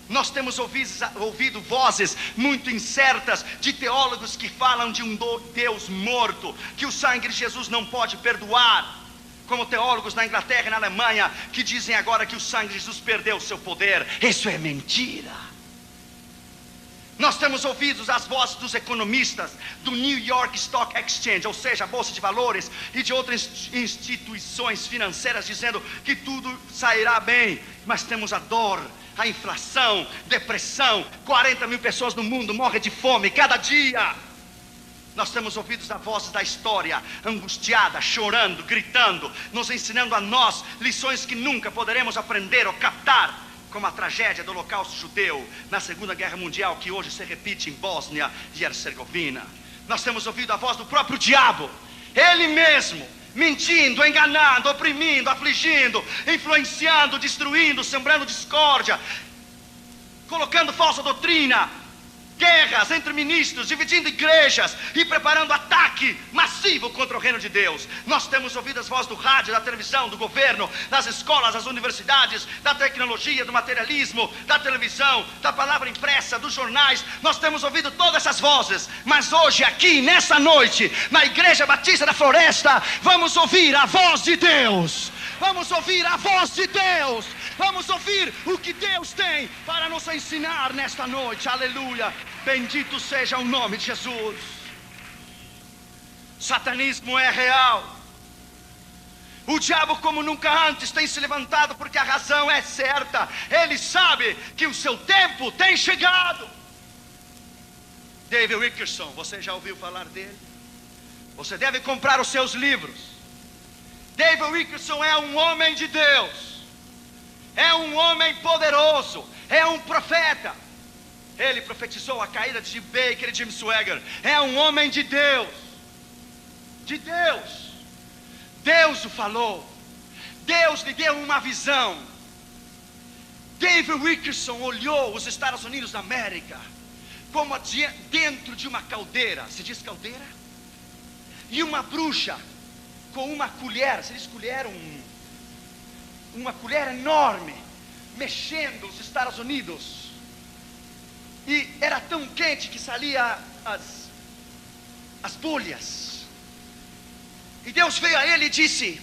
S3: Nós temos ouvido vozes muito incertas de teólogos que falam de um Deus morto, que o sangue de Jesus não pode perdoar, como teólogos na Inglaterra e na Alemanha que dizem agora que o sangue de Jesus perdeu o seu poder. Isso é mentira. Nós temos ouvido as vozes dos economistas do New York Stock Exchange, ou seja, a Bolsa de Valores, e de outras instituições financeiras dizendo que tudo sairá bem. Mas temos a dor, a inflação, depressão, 40 mil pessoas no mundo morrem de fome cada dia. Nós temos ouvido as vozes da história, angustiada, chorando, gritando, nos ensinando a nós lições que nunca poderemos aprender ou captar, como a tragédia do Holocausto judeu na Segunda Guerra Mundial, que hoje se repite em Bósnia e Herzegovina. Nós temos ouvido a voz do próprio diabo, ele mesmo, mentindo, enganando, oprimindo, afligindo, influenciando, destruindo, sembrando discórdia, colocando falsa doutrina, guerras entre ministros, dividindo igrejas e preparando ataque massivo contra o reino de Deus. Nós temos ouvido as vozes do rádio, da televisão, do governo, das escolas, das universidades, da tecnologia, do materialismo, da televisão, da palavra impressa, dos jornais. Nós temos ouvido todas essas vozes, mas hoje aqui, nessa noite, na Igreja Batista da Floresta, vamos ouvir a voz de Deus. Vamos ouvir a voz de Deus. Vamos ouvir o que Deus tem para nos ensinar nesta noite. Aleluia. Bendito seja o nome de Jesus. Satanismo é real. O diabo, como nunca antes, tem se levantado porque a razão é certa. Ele sabe que o seu tempo tem chegado. David Wilkerson, você já ouviu falar dele? Você deve comprar os seus livros. David Wilkerson é um homem de Deus. É um homem poderoso, é um profeta. Ele profetizou a caída de Jim Baker e Jim Swagger. É um homem de Deus. De Deus. Deus o falou. Deus lhe deu uma visão. David Wilkerson olhou os Estados Unidos da América como dentro de uma caldeira. Se diz caldeira? E uma bruxa com uma colher. Se diz colher? Uma colher enorme, mexendo os Estados Unidos. E era tão quente que saía as bolhas. E Deus veio a ele e disse: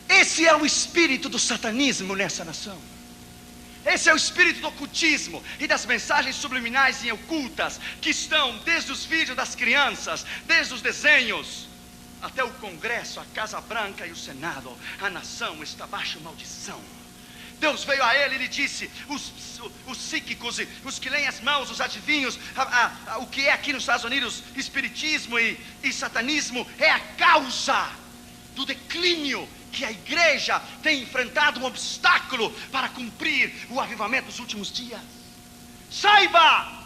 S3: esse é o espírito do satanismo nessa nação. Esse é o espírito do ocultismo e das mensagens subliminais e ocultas que estão desde os vídeos das crianças, desde os desenhos, até o Congresso, a Casa Branca e o Senado. A nação está baixo maldição. Deus veio a ele e lhe disse: os psíquicos, os que leem as mãos, os adivinhos, o que é aqui nos Estados Unidos, espiritismo e satanismo, é a causa do declínio que a igreja tem enfrentado, um obstáculo para cumprir o avivamento dos últimos dias. Saiba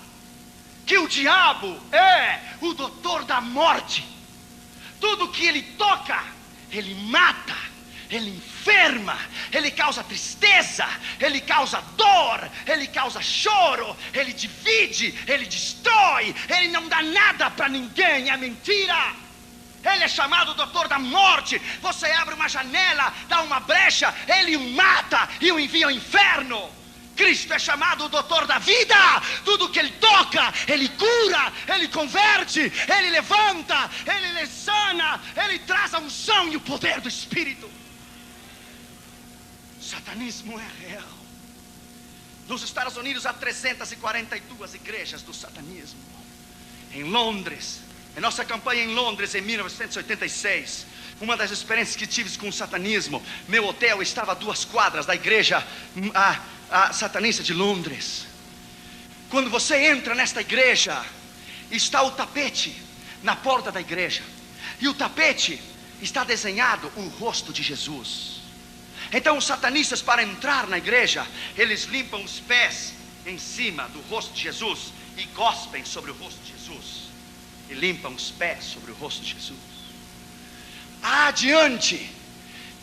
S3: que o diabo é o doutor da morte. Tudo que ele toca, ele mata, ele enferma, ele causa tristeza, ele causa dor, ele causa choro, ele divide, ele destrói, ele não dá nada para ninguém, é mentira. Ele é chamado doutor da morte. Você abre uma janela, dá uma brecha, ele o mata e o envia ao inferno. Cristo é chamado o doutor da vida. Tudo que ele toca, ele cura, ele converte, ele levanta, ele sana, ele traz a unção e o poder do Espírito. O satanismo é real. Nos Estados Unidos há 342 igrejas do satanismo. Em Londres, em nossa campanha em Londres, em 1986, uma das experiências que tive com o satanismo, meu hotel estava a 2 quadras da igreja a satanista de Londres. Quando você entra nesta igreja, está o tapete na porta da igreja, e o tapete está desenhado o rosto de Jesus. Então os satanistas, para entrar na igreja, eles limpam os pés em cima do rosto de Jesus e gospem sobre o rosto de Jesus. E limpam os pés sobre o rosto de Jesus. Adiante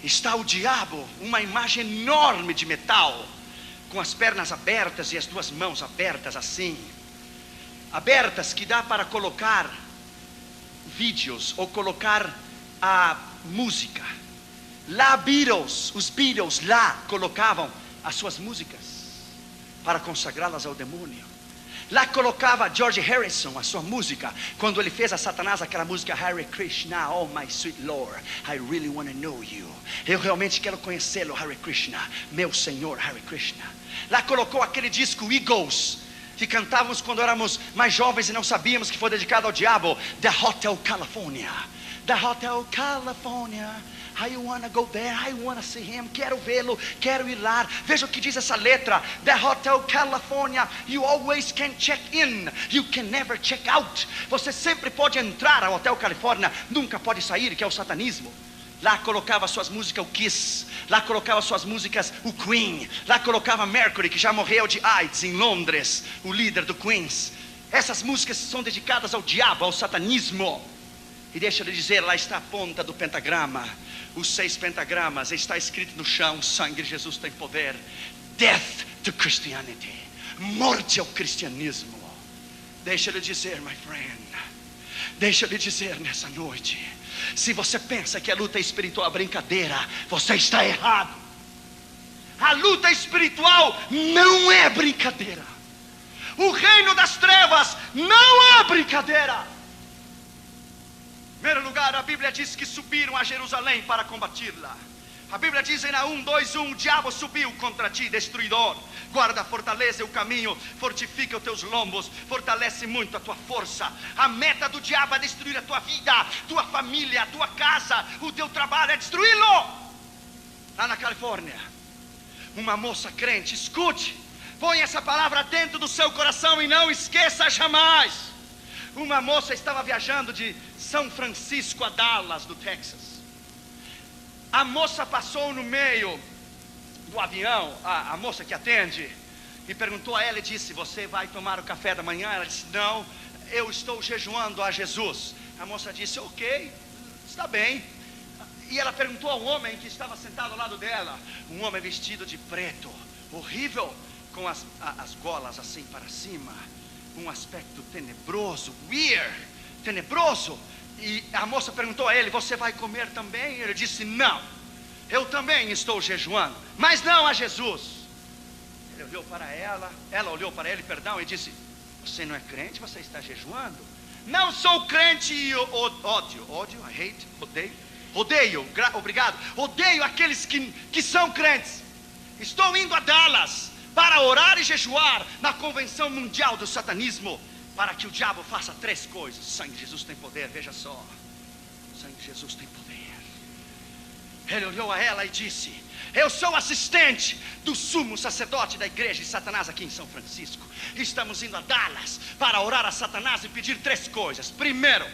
S3: está o diabo, uma imagem enorme de metal, com as pernas abertas e as 2 mãos abertas assim, abertas, que dá para colocar vídeos ou colocar a música. Lá os Beatles lá colocavam as suas músicas para consagrá-las ao demônio. Lá colocava George Harrison a sua música, quando ele fez a Satanás aquela música Hare Krishna, oh my sweet Lord, I really want to know you. Eu realmente quero conhecê-lo, Hare Krishna, meu Senhor, Hare Krishna. Lá colocou aquele disco Eagles, que cantávamos quando éramos mais jovens e não sabíamos que foi dedicado ao diabo, The Hotel California. The Hotel California, I wanna go there, I wanna see him. Quero vê-lo, quero ir lá. Veja o que diz essa letra. The Hotel California, you always can check in, you can never check out. Você sempre pode entrar ao Hotel Califórnia, nunca pode sair, que é o satanismo. Lá colocava suas músicas o Kiss, lá colocava suas músicas o Queen, lá colocava Mercury, que já morreu de AIDS em Londres, o líder do Queens. Essas músicas são dedicadas ao diabo, ao satanismo. E deixa eu dizer, lá está a ponta do pentagrama, os 6 pentagramas, está escrito no chão: o sangue de Jesus tem poder. Death to Christianity, morte ao cristianismo. Deixa eu lhe dizer, my friend, deixa eu lhe dizer nessa noite, se você pensa que a luta espiritual é brincadeira, você está errado. A luta espiritual não é brincadeira. O reino das trevas não é brincadeira. Em primeiro lugar, a Bíblia diz que subiram a Jerusalém para combati-la. A Bíblia diz em Naum 2:1: o diabo subiu contra ti, destruidor. Guarda, fortalece o caminho, fortifica os teus lombos, fortalece muito a tua força. A meta do diabo é destruir a tua vida, tua família, a tua casa, o teu trabalho, é destruí-lo. Lá na Califórnia, uma moça crente, escute, põe essa palavra dentro do seu coração e não esqueça jamais. Uma moça estava viajando de São Francisco a Dallas, do Texas. A moça passou no meio do avião, a moça que atende, e perguntou a ela e disse: você vai tomar o café da manhã? Ela disse: não, eu estou jejuando a Jesus. A moça disse: ok, está bem. E ela perguntou ao homem que estava sentado ao lado dela, um homem vestido de preto, horrível, com as golas assim para cima, um aspecto tenebroso, weird, tenebroso. E a moça perguntou a ele: você vai comer também? Ele disse: não, eu também estou jejuando, mas não a Jesus. Ele olhou para ela olhou para ele, perdão, e disse: você não é crente, você está jejuando. Não sou crente e ódio, I hate, odeio, obrigado, odeio aqueles que são crentes. Estou indo a Dallas para orar e jejuar na convenção mundial do satanismo, para que o diabo faça 3 coisas. Sangue de Jesus tem poder, veja só. Sangue de Jesus tem poder. Ele olhou a ela e disse: eu sou assistente do sumo sacerdote da igreja de Satanás aqui em São Francisco. Estamos indo a Dallas para orar a Satanás e pedir 3 coisas. Primeiro,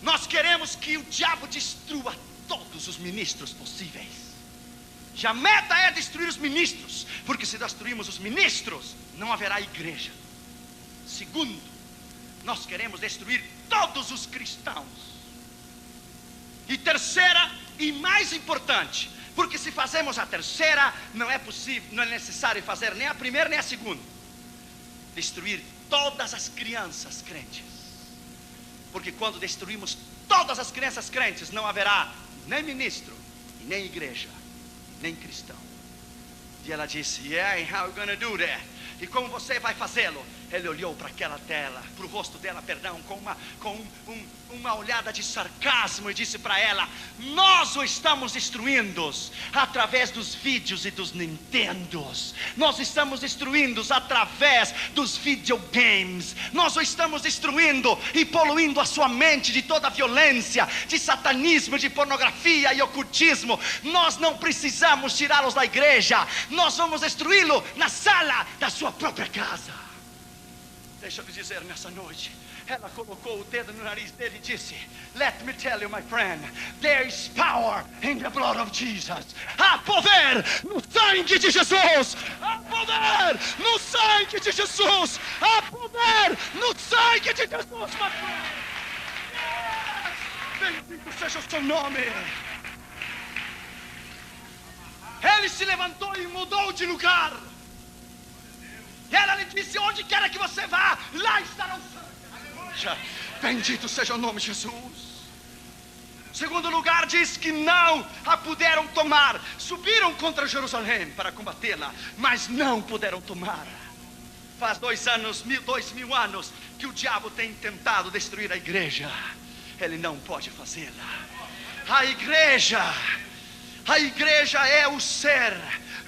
S3: nós queremos que o diabo destrua todos os ministros possíveis. E a meta é destruir os ministros, porque se destruirmos os ministros, não haverá igreja. Segundo, nós queremos destruir todos os cristãos. E terceira e mais importante, porque se fazemos a terceira, não é necessário fazer nem a primeira nem a segunda: destruir todas as crianças crentes. Porque quando destruímos todas as crianças crentes, não haverá nem ministro, nem igreja, nem cristão. E ela disse: yeah, and how are you gonna do that? E como você vai fazê-lo? Ele olhou para aquela tela, para o rosto dela, perdão, com uma olhada de sarcasmo, e disse para ela: nós o estamos destruindo através dos vídeos e dos Nintendos. Nós estamos destruindo através dos videogames. Nós o estamos destruindo e poluindo a sua mente de toda a violência, de satanismo, de pornografia e ocultismo. Nós não precisamos tirá-los da igreja. Nós vamos destruí-lo na sala da sua própria casa. Deixa eu lhe dizer nessa noite, ela colocou o dedo no nariz dele e disse: let me tell you, my friend, there is power in the blood of Jesus. Há poder no sangue de Jesus. Há poder no sangue de Jesus. Há poder no sangue de Jesus, my friend. Bendito seja o seu nome. Ele se levantou e mudou de lugar. Ela lhe disse: onde quer que você vá, lá estará o sangue. Bendito seja o nome de Jesus. Segundo lugar, diz que não a puderam tomar. Subiram contra Jerusalém para combatê-la, mas não puderam tomar. Faz 2000 anos que o diabo tem tentado destruir a igreja. Ele não pode fazê-la. A igreja é o ser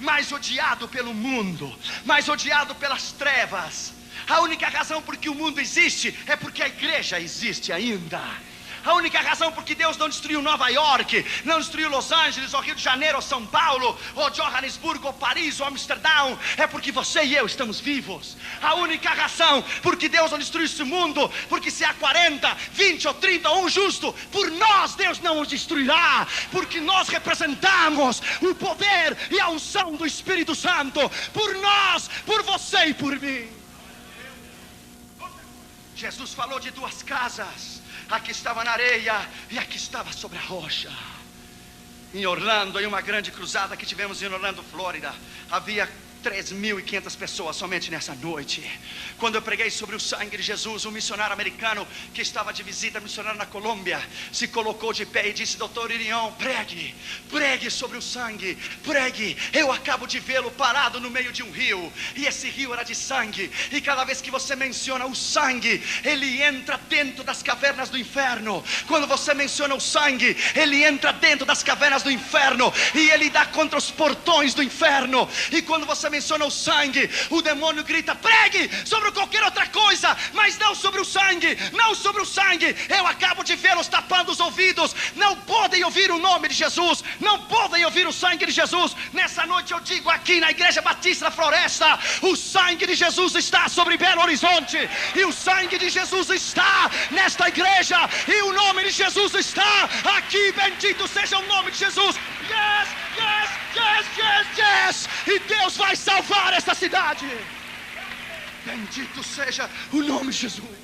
S3: mais odiado pelo mundo, mais odiado pelas trevas. A única razão por que o mundo existe é porque a igreja existe ainda. A única razão por que Deus não destruiu Nova York, não destruiu Los Angeles, ou Rio de Janeiro, ou São Paulo, ou Johannesburgo, ou Paris, ou Amsterdão, é porque você e eu estamos vivos. A única razão por que Deus não destruiu esse mundo, porque se há 40, 20 ou 30 ou um justo, por nós Deus não os destruirá, porque nós representamos o poder e a unção do Espírito Santo, por nós, por você e por mim. Jesus falou de 2 casas. Aqui estava na areia e aqui estava sobre a rocha. Em Orlando, em uma grande cruzada que tivemos em Orlando, Flórida, havia 3.500 pessoas somente nessa noite. Quando eu preguei sobre o sangue de Jesus, um missionário americano que estava de visita, missionário na Colômbia, se colocou de pé e disse: Dr. Irion, pregue sobre o sangue, pregue. Eu acabo de vê-lo parado no meio de um rio, e esse rio era de sangue, e cada vez que você menciona o sangue, ele entra dentro das cavernas do inferno. Quando você menciona o sangue, ele entra dentro das cavernas do inferno, e ele dá contra os portões do inferno. E quando você menciona o sangue, o demônio grita: pregue sobre qualquer outra coisa, mas não sobre o sangue, não sobre o sangue. Eu acabo de vê-los tapando os ouvidos, não podem ouvir o nome de Jesus, não podem ouvir o sangue de Jesus. Nessa noite eu digo aqui na Igreja Batista da Floresta: o sangue de Jesus está sobre Belo Horizonte, e o sangue de Jesus está nesta igreja, e o nome de Jesus está aqui. Bendito seja o nome de Jesus. Yes, yes, yes, yes, yes. E Deus vai salvar esta cidade. Bendito seja o nome de Jesus.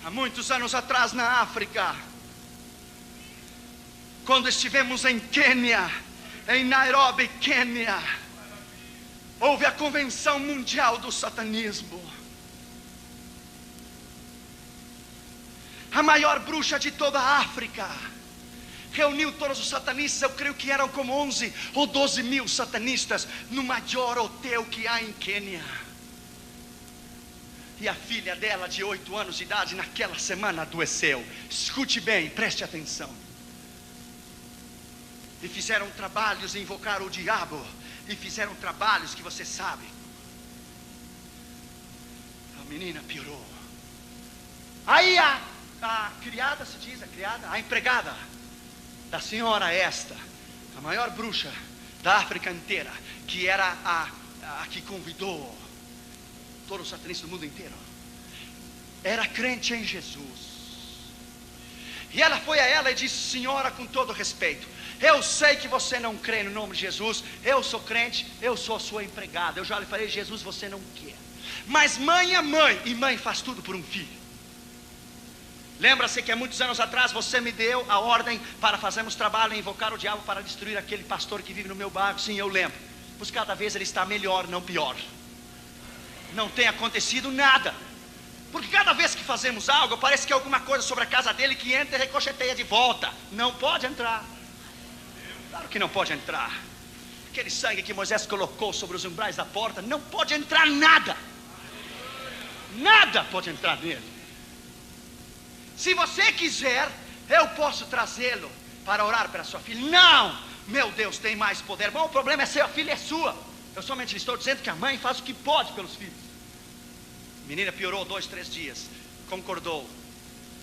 S3: Há muitos anos atrás, na África, quando estivemos em Quênia, em Nairobi, Quênia, houve a convenção mundial do satanismo. A maior bruxa de toda a África, reuniu todos os satanistas. Eu creio que eram como 11 ou 12 mil satanistas no maior hotel que há em Quênia. E a filha dela, de 8 anos de idade, naquela semana adoeceu. Escute bem, preste atenção. E fizeram trabalhos, invocaram o diabo. E fizeram trabalhos que você sabe. A menina piorou. Aí a criada, se diz, a empregada da senhora esta, a maior bruxa da África inteira, que era a que convidou todos os satanistas do mundo inteiro, era crente em Jesus. E ela foi a ela e disse: senhora, com todo respeito, eu sei que você não crê no nome de Jesus, eu sou crente, eu sou sua empregada, eu já lhe falei, Jesus você não quer, mas mãe é mãe, e mãe faz tudo por um filho. Lembra-se que há muitos anos atrás você me deu a ordem para fazermos trabalho e invocar o diabo para destruir aquele pastor que vive no meu bairro? Sim, eu lembro. Pois cada vez ele está melhor, não pior. Não tem acontecido nada. Porque cada vez que fazemos algo, parece que é alguma coisa sobre a casa dele que entra e ricocheteia de volta. Não pode entrar. Claro que não pode entrar. Aquele sangue que Moisés colocou sobre os umbrais da porta, não pode entrar nada. Nada pode entrar nele. Se você quiser, eu posso trazê-lo para orar pela sua filha. Não, meu Deus tem mais poder. Bom, o problema é seu, a filha é sua. Eu somente estou dizendo que a mãe faz o que pode pelos filhos. A menina piorou 2, 3 dias. Concordou.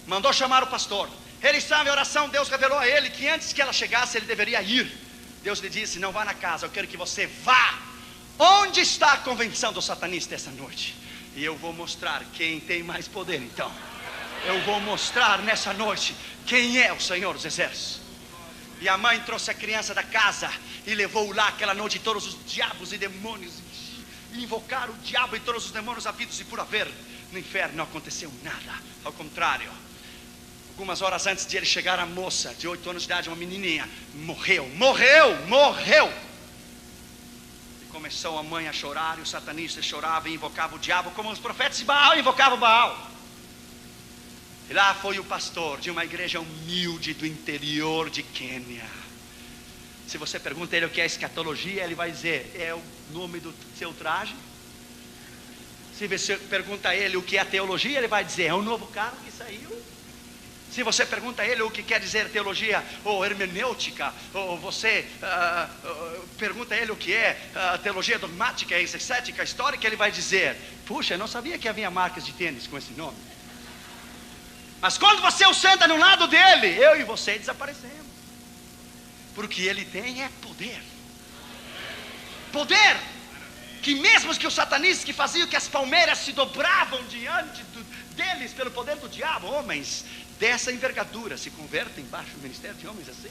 S3: Mandou chamar o pastor. Ele estava em oração. Deus revelou a ele que antes que ela chegasse, ele deveria ir. Deus lhe disse: não vá na casa, eu quero que você vá. Onde está a convenção do satanista essa noite? E eu vou mostrar quem tem mais poder então. Eu vou mostrar nessa noite quem é o Senhor dos Exércitos. E a mãe trouxe a criança da casa e levou lá aquela noite todos os diabos e demônios. E invocaram o diabo e todos os demônios havidos e por haver. No inferno não aconteceu nada. Ao contrário, algumas horas antes de ele chegar, a moça de 8 anos de idade, uma menininha, morreu. E começou a mãe a chorar, e o satanista chorava e invocava o diabo, como os profetas de Baal invocavam Baal. E lá foi o pastor de uma igreja humilde do interior de Quênia. Se você pergunta a ele o que é escatologia, ele vai dizer: é o nome do seu traje. Se você pergunta a ele o que é teologia, ele vai dizer: é um novo carro que saiu. Se você pergunta a ele o que quer dizer teologia ou hermenêutica, ou você pergunta a ele o que é teologia dogmática, exegética, histórica, ele vai dizer: puxa, eu não sabia que havia marcas de tênis com esse nome. Mas quando você o senta no lado dele, eu e você desaparecemos. Porque ele tem é poder. Poder que mesmo que os satanistas que faziam que as palmeiras se dobravam diante deles pelo poder do diabo, homens dessa envergadura se convertem embaixo do ministério de homens assim.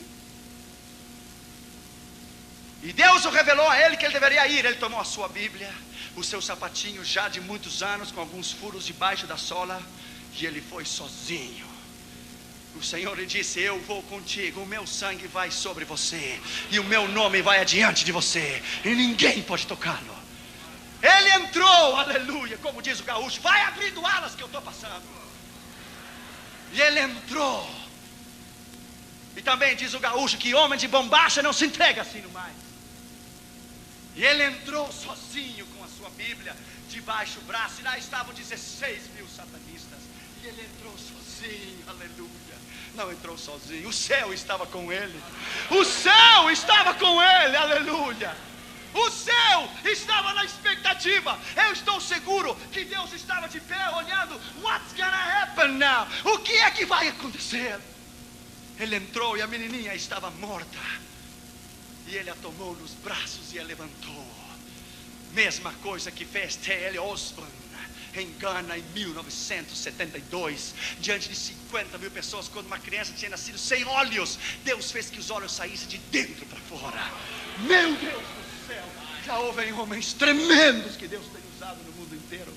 S3: E Deus o revelou a ele que ele deveria ir. Ele tomou a sua Bíblia, o seu sapatinho já de muitos anos, com alguns furos debaixo da sola, e ele foi sozinho. O Senhor lhe disse: eu vou contigo, o meu sangue vai sobre você, e o meu nome vai adiante de você, e ninguém pode tocá-lo. Ele entrou, aleluia, como diz o gaúcho: vai abrindo alas que eu estou passando. E ele entrou. E também diz o gaúcho que homem de bombacha não se entrega assim no mais. E ele entrou sozinho com a sua Bíblia debaixo do braço, e lá estavam 16 mil satanistas. E ele entrou sozinho, aleluia. Não entrou sozinho, o céu estava com ele. O céu estava com ele, aleluia. O céu estava na expectativa. Eu estou seguro que Deus estava de pé olhando. What's gonna happen now? O que é que vai acontecer? Ele entrou e a menininha estava morta. E ele a tomou nos braços e a levantou. Mesma coisa que fez T.L. Osborne em Gana em 1972, diante de 50 mil pessoas, quando uma criança tinha nascido sem olhos. Deus fez que os olhos saíssem de dentro para fora. Meu Deus do céu, já houve homens tremendos que Deus tem usado no mundo inteiro.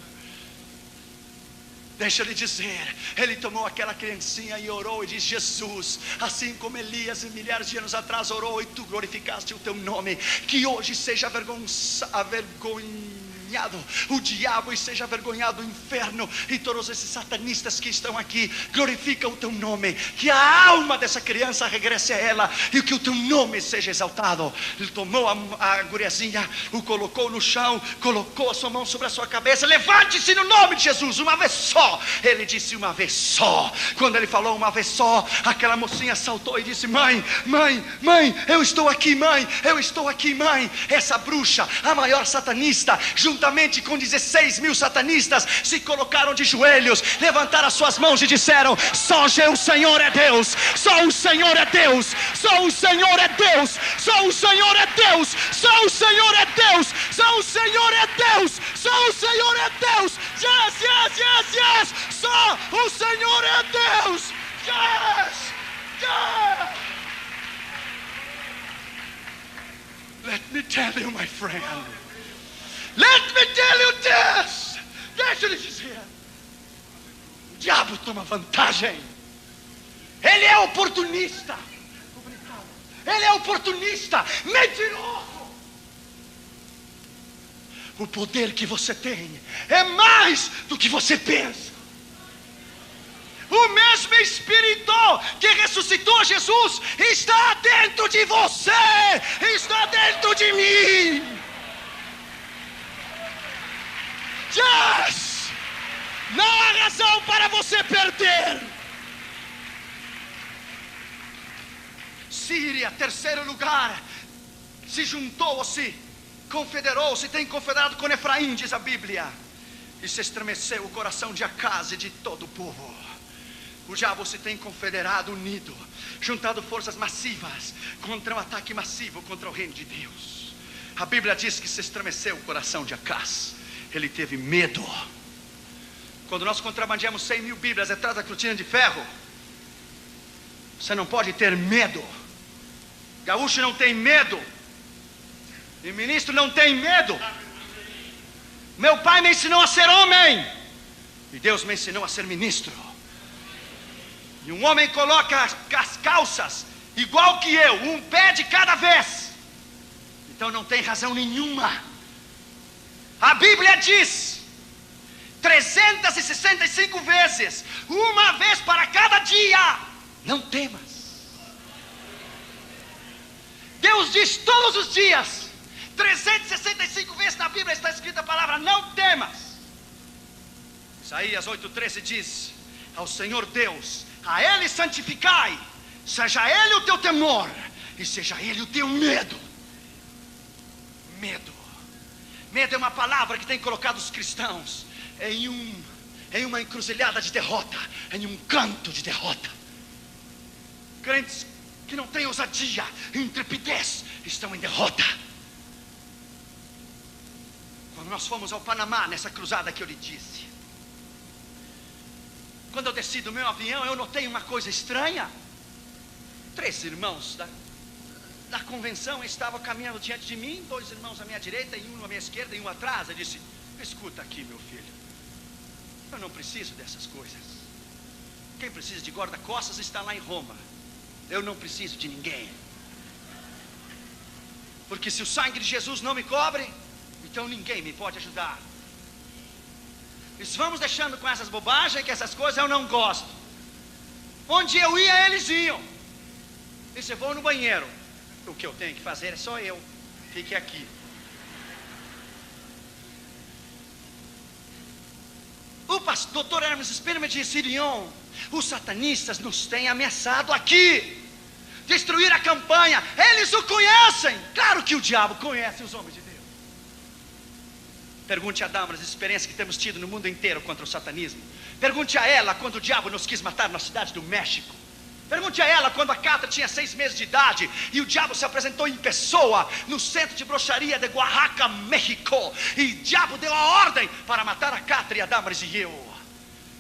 S3: Deixa eu lhe dizer, ele tomou aquela criancinha e orou e disse: Jesus, assim como Elias e milhares de anos atrás orou e tu glorificaste o teu nome, que hoje seja avergonhado avergonhado o diabo e seja avergonhado o inferno. E todos esses satanistas que estão aqui, glorifica o teu nome. Que a alma dessa criança regresse a ela e que o teu nome seja exaltado. Ele tomou a guriazinha, o colocou no chão, colocou a sua mão sobre a sua cabeça. Levante-se no nome de Jesus, uma vez só. Ele disse uma vez só. Quando ele falou uma vez só, aquela mocinha saltou e disse: mãe, eu estou aqui, mãe, eu estou aqui, mãe. Essa bruxa, a maior satanista, juntamente com 16 mil satanistas, se colocaram de joelhos, levantaram as suas mãos e disseram: só o Senhor é Deus, só o Senhor é Deus, só o Senhor é Deus, só o Senhor é Deus, só o Senhor é Deus, só o Senhor é Deus, só o Senhor é Deus. Yes, yes, yes, yes. Só o Senhor é Deus. Yes, yes. Let me tell you, my friend. Let me tell you this. Deixa eu lhe dizer. O diabo toma vantagem. Ele é oportunista. Ele é oportunista, mentiroso. O poder que você tem é mais do que você pensa. O mesmo Espírito que ressuscitou Jesus está dentro de você, está dentro de mim. Yes! Não há razão para você perder. Síria, terceiro lugar, se juntou ou se confederou, se tem confederado com Efraim, diz a Bíblia, e se estremeceu o coração de Acaz e de todo o povo. O diabo se tem confederado, unido, juntado forças massivas contra um ataque massivo contra o reino de Deus. A Bíblia diz que se estremeceu o coração de Acaz, ele teve medo. Quando nós contrabandeamos 100 mil Bíblias atrás da cortina de ferro, você não pode ter medo. Gaúcho não tem medo, e ministro não tem medo. Meu pai me ensinou a ser homem, e Deus me ensinou a ser ministro. E um homem coloca as calças igual que eu, um pé de cada vez. Então não tem razão nenhuma. A Bíblia diz 365 vezes, uma vez para cada dia: não temas. Deus diz todos os dias, 365 vezes na Bíblia está escrita a palavra não temas. Isaías 8:13 diz: ao Senhor Deus, a Ele santificai, seja Ele o teu temor e seja Ele o teu medo. Medo é uma palavra que tem colocado os cristãos em uma encruzilhada de derrota, em um canto de derrota. Crentes que não têm ousadia e intrepidez estão em derrota. Quando nós fomos ao Panamá, nessa cruzada que eu lhe disse, quando eu desci do meu avião, eu notei uma coisa estranha. 3 irmãos da convenção estavam caminhando diante de mim, 2 irmãos à minha direita e um à minha esquerda e um atrás. Eu disse: escuta aqui, meu filho, eu não preciso dessas coisas. Quem precisa de guarda-costas está lá em Roma. Eu não preciso de ninguém, porque se o sangue de Jesus não me cobre, então ninguém me pode ajudar. E vamos deixando com essas bobagens, que essas coisas eu não gosto. Onde eu ia, eles iam. E se eu vou no banheiro, o que eu tenho que fazer é só eu. Fique aqui. O doutor Hermes Spearman disse: Irion, os satanistas nos têm ameaçado aqui, destruir a campanha. Eles o conhecem. Claro que o diabo conhece os homens de Deus. Pergunte a Damaris as experiências que temos tido no mundo inteiro contra o satanismo. Pergunte a ela quando o diabo nos quis matar na cidade do México. Pergunte a ela quando a Catra tinha 6 meses de idade e o diabo se apresentou em pessoa no centro de bruxaria de Oaxaca, México, e o diabo deu a ordem para matar a Catra e a Damaris e eu.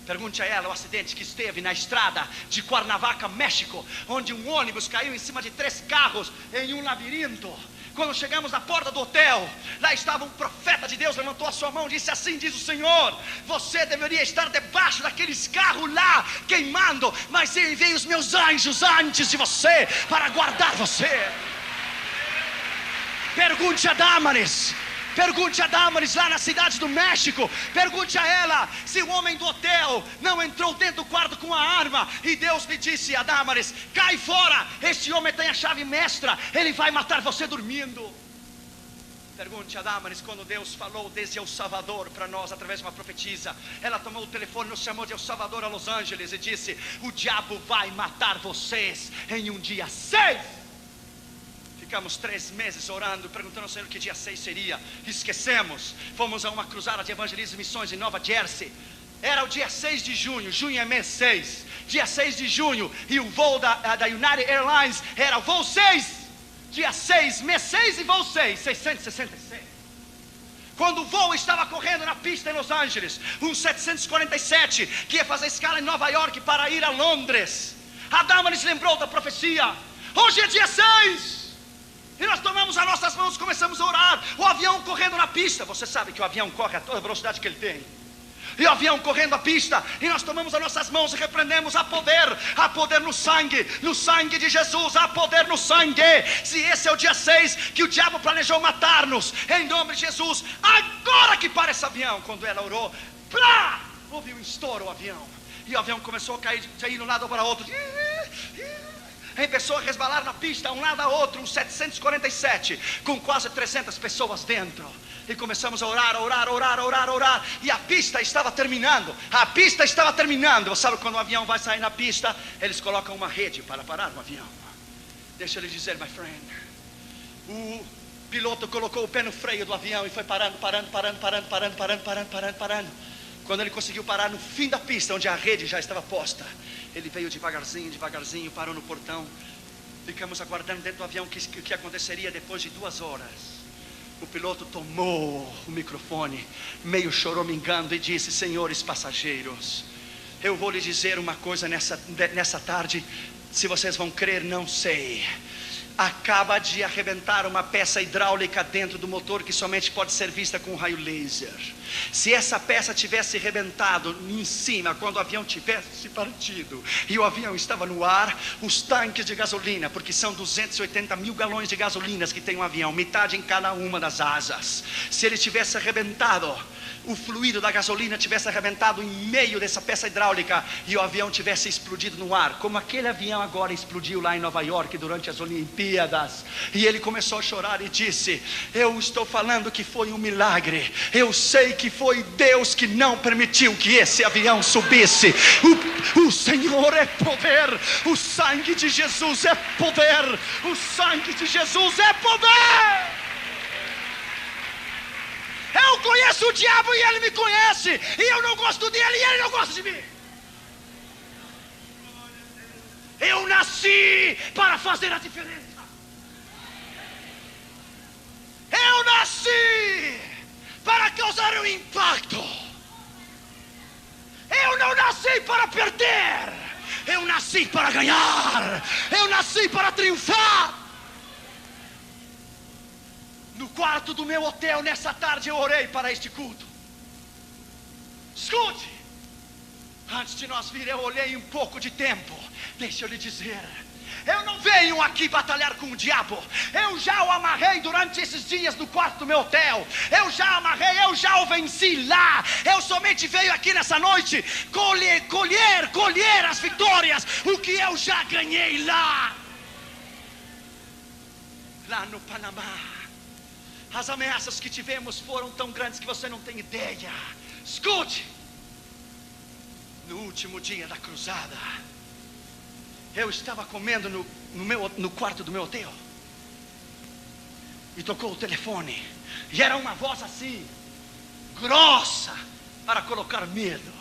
S3: Pergunte a ela o acidente que esteve na estrada de Cuernavaca, México, onde um ônibus caiu em cima de 3 carros em um labirinto. Quando chegamos na porta do hotel, lá estava um profeta de Deus, levantou a sua mão e disse: assim diz o Senhor, você deveria estar debaixo daqueles carros lá, queimando, mas eu enviei os meus anjos antes de você, para guardar você. Pergunte a Damaris Pergunte a Damaris lá na cidade do México. Pergunte a ela se o homem do hotel não entrou dentro do quarto com a arma e Deus lhe disse a Damaris: cai fora, este homem tem a chave mestra, ele vai matar você dormindo. Pergunte a Damaris quando Deus falou desde El Salvador para nós através de uma profetisa. Ela tomou o telefone, nos chamou de El Salvador a Los Angeles e disse: o diabo vai matar vocês em um dia 6. Ficamos 3 meses orando, perguntando ao Senhor que dia 6 seria. Esquecemos. Fomos a uma cruzada de evangelismo e missões em Nova Jersey. Era o dia 6 de junho, junho é mês 6. Dia 6 de junho, e o voo da United Airlines era o voo 6. Dia 6, mês 6 e voo 6, 666. Quando o voo estava correndo na pista em Los Angeles, um 747 que ia fazer escala em Nova York para ir a Londres, a Damaris lembrou da profecia: hoje é dia 6. E nós tomamos as nossas mãos e começamos a orar. O avião correndo na pista. Você sabe que o avião corre a toda a velocidade que ele tem. E o avião correndo a pista, e nós tomamos as nossas mãos e repreendemos: há poder no sangue de Jesus, há poder no sangue. Se esse é o dia 6 que o diabo planejou matar-nos, em nome de Jesus, agora que para esse avião. Quando ela orou, plá, houve um estouro o avião, e o avião começou a cair de um lado para o outro, começou a resbalar na pista, um lado a outro, um 747 com quase 300 pessoas dentro. E começamos a orar. E a pista estava terminando. Você sabe quando o avião vai sair na pista, eles colocam uma rede para parar o avião. Deixa eu lhe dizer, my friend, o piloto colocou o pé no freio do avião e foi parando. Quando ele conseguiu parar no fim da pista, onde a rede já estava posta, ele veio devagarzinho, parou no portão. Ficamos aguardando dentro do avião o que aconteceria depois de 2 horas. O piloto tomou o microfone, meio choramingando, e disse: senhores passageiros, eu vou lhe dizer uma coisa nessa tarde. Se vocês vão crer, não sei. Acaba de arrebentar uma peça hidráulica dentro do motor que somente pode ser vista com raio laser. Se essa peça tivesse arrebentado em cima, quando o avião tivesse partido e o avião estava no ar, os tanques de gasolina, porque são 280 mil galões de gasolina que tem um avião, metade em cada uma das asas, se ele tivesse arrebentado, o fluido da gasolina tivesse arrebentado em meio dessa peça hidráulica e o avião tivesse explodido no ar, como aquele avião agora explodiu lá em Nova York durante as Olimpíadas. E ele começou a chorar e disse: eu estou falando que foi um milagre, eu sei que foi Deus que não permitiu que esse avião subisse. O Senhor é poder, o sangue de Jesus é poder, o sangue de Jesus é poder. Eu conheço o diabo e ele me conhece, e eu não gosto dele e ele não gosta de mim. Eu nasci para fazer a diferença. Eu nasci para causar um impacto. Eu não nasci para perder, eu nasci para ganhar, eu nasci para triunfar. No quarto do meu hotel, nessa tarde, eu orei para este culto. Escute, antes de nós vir, eu olhei um pouco de tempo. Deixa eu lhe dizer, eu não venho aqui batalhar com o diabo. Eu já o amarrei durante esses dias no quarto do meu hotel. Eu já amarrei, eu já o venci lá. Eu somente venho aqui nessa noite colher as vitórias, o que eu já ganhei lá no Panamá. As ameaças que tivemos foram tão grandes que você não tem ideia. Escute, no último dia da cruzada, eu estava comendo no quarto do meu hotel, e tocou o telefone, e era uma voz assim, grossa, para colocar medo.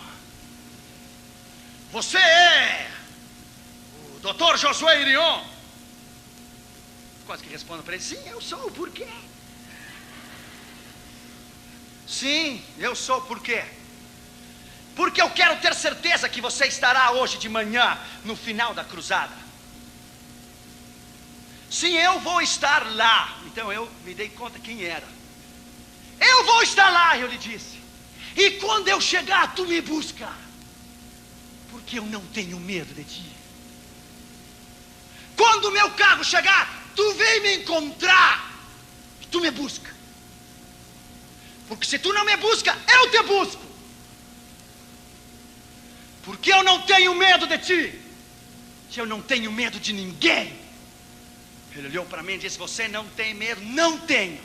S3: Você é o Dr. Josué Irion? Quase que respondo para ele: sim, eu sou. Por quê? Sim, eu sou. Por quê? Porque eu quero ter certeza que você estará hoje de manhã no final da cruzada. Sim, eu vou estar lá. Então eu me dei conta quem era. Eu vou estar lá, eu lhe disse. E quando eu chegar, tu me busca, porque eu não tenho medo de ti. Quando o meu carro chegar, tu vem me encontrar e tu me busca. Porque se tu não me busca, eu te busco. Porque eu não tenho medo de ti. Eu não tenho medo de ninguém. Ele olhou para mim e disse: você não tem medo? Não tenho.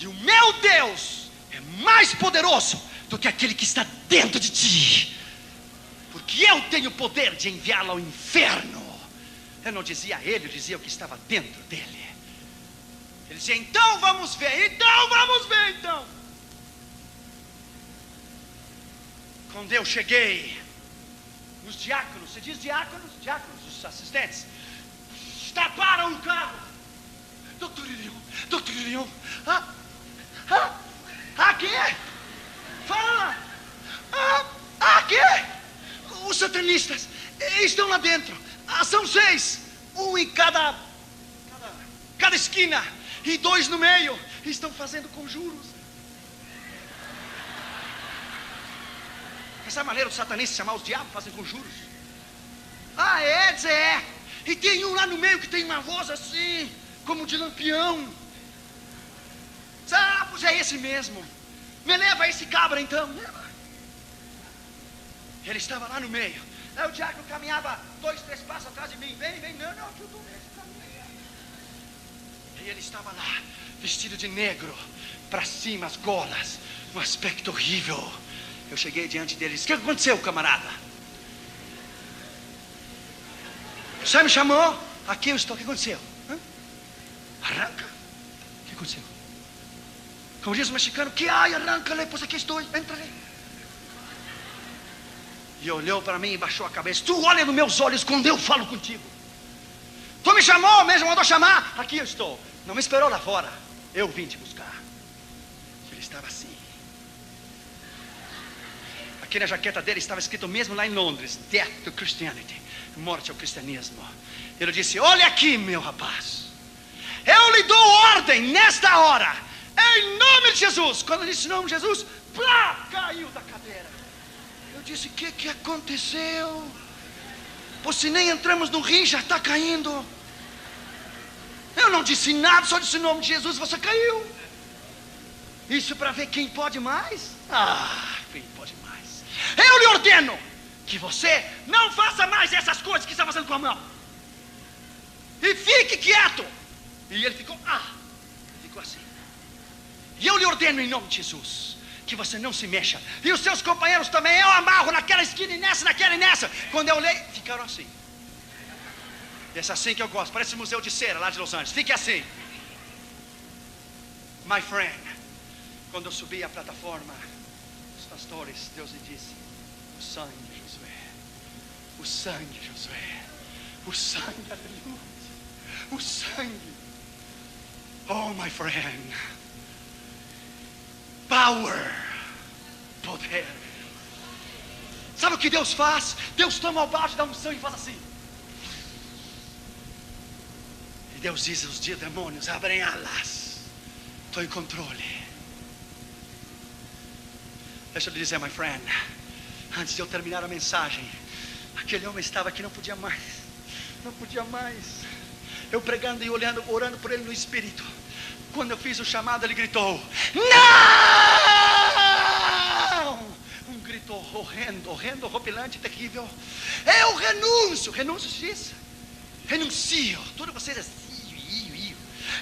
S3: E o meu Deus é mais poderoso do que aquele que está dentro de ti. Porque eu tenho o poder de enviá-lo ao inferno. Eu não dizia a ele, eu dizia o que estava dentro dele. Ele dizia: então vamos ver, então. Quando eu cheguei, os diáconos, você diz diáconos? Diáconos, os assistentes, taparam o carro. Doutor Irion, aqui, fala, aqui, os satanistas estão lá dentro, são 6, um em cada esquina, e 2 no meio, estão fazendo conjuros. Essa é a maneira dos satanistas chamar os diabos, fazem conjuros. É. E tem um lá no meio que tem uma voz assim, como de lampião. Pois é esse mesmo. Me leva esse cabra então. Ele estava lá no meio. Aí o diácono caminhava 2, 3 passos atrás de mim. Vem, não, que eu estou nesse caminho. E ele estava lá, vestido de negro, para cima, as golas, um aspecto horrível. Eu cheguei diante dele e disse: o que aconteceu, camarada? Você me chamou? Aqui eu estou. O que aconteceu? Arranca. O que aconteceu? Como diz o mexicano: que ai, arranca-lhe, pois aqui estou, entra-lhe. E olhou para mim e baixou a cabeça. Tu olha nos meus olhos quando eu falo contigo. Tu me chamou, mesmo mandou chamar. Aqui eu estou. Não me esperou lá fora. Eu vim te buscar. Ele estava assim. Aqui na jaqueta dele estava escrito mesmo lá em Londres: Death to Christianity, morte ao cristianismo. Ele disse: olha aqui, meu rapaz, eu lhe dou ordem nesta hora, em nome de Jesus. Quando ele disse em nome de Jesus, plá, caiu da cadeira. Eu disse: o que aconteceu? Pois se nem entramos no rim, já está caindo. Eu não disse nada, só disse em nome de Jesus, você caiu. Isso para ver quem pode mais? Quem pode mais? Eu lhe ordeno que você não faça mais essas coisas que está fazendo com a mão. E fique quieto. E ele ficou assim. E eu lhe ordeno em nome de Jesus que você não se mexa. E os seus companheiros também. Eu amarro naquela esquina e nessa, naquela e nessa. Quando eu olhei, ficaram assim. Esse assim que eu gosto. Parece um museu de cera lá de Los Angeles. Fique assim. My friend, quando eu subi a plataforma, os pastores, Deus lhe disse: o sangue, Josué. O sangue, Josué. O sangue, aleluia. O sangue. Oh, my friend. Power. Poder. Sabe o que Deus faz? Deus toma o balde da unção e faz assim. E Deus diz aos demônios: abrem alas. Estou em controle. Deixa eu lhe dizer, my friend, antes de eu terminar a mensagem, aquele homem estava aqui, não podia mais. Eu pregando e olhando, orando por ele no espírito. Quando eu fiz o chamado, ele gritou: não! Um grito horrendo, horripilante, terrível. Eu renuncio tudo vocês assim.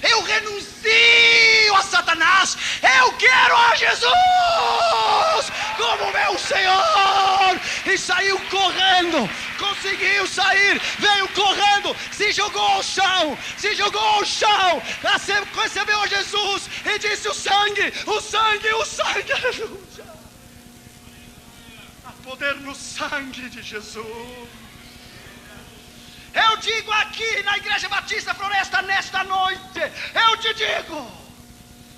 S3: Eu renuncio a Satanás. Eu quero a Jesus como meu Senhor. E saiu correndo. Conseguiu sair. Veio correndo. Se jogou ao chão. Recebeu a Jesus. E disse: o sangue. Aleluia. Há poder no sangue de Jesus. Eu digo aqui na Igreja Batista Floresta nesta noite, eu te digo,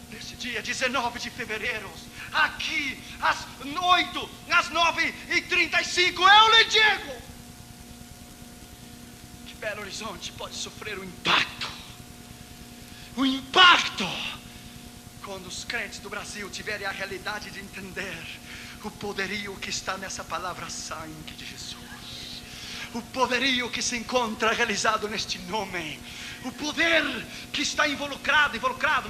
S3: nesse dia 19 de fevereiro, aqui às 9h35, eu lhe digo que Belo Horizonte pode sofrer um impacto, quando os crentes do Brasil tiverem a realidade de entender o poderio que está nessa palavra sangue de Jesus. O poderio que se encontra realizado neste nome. o poder que está involucrado,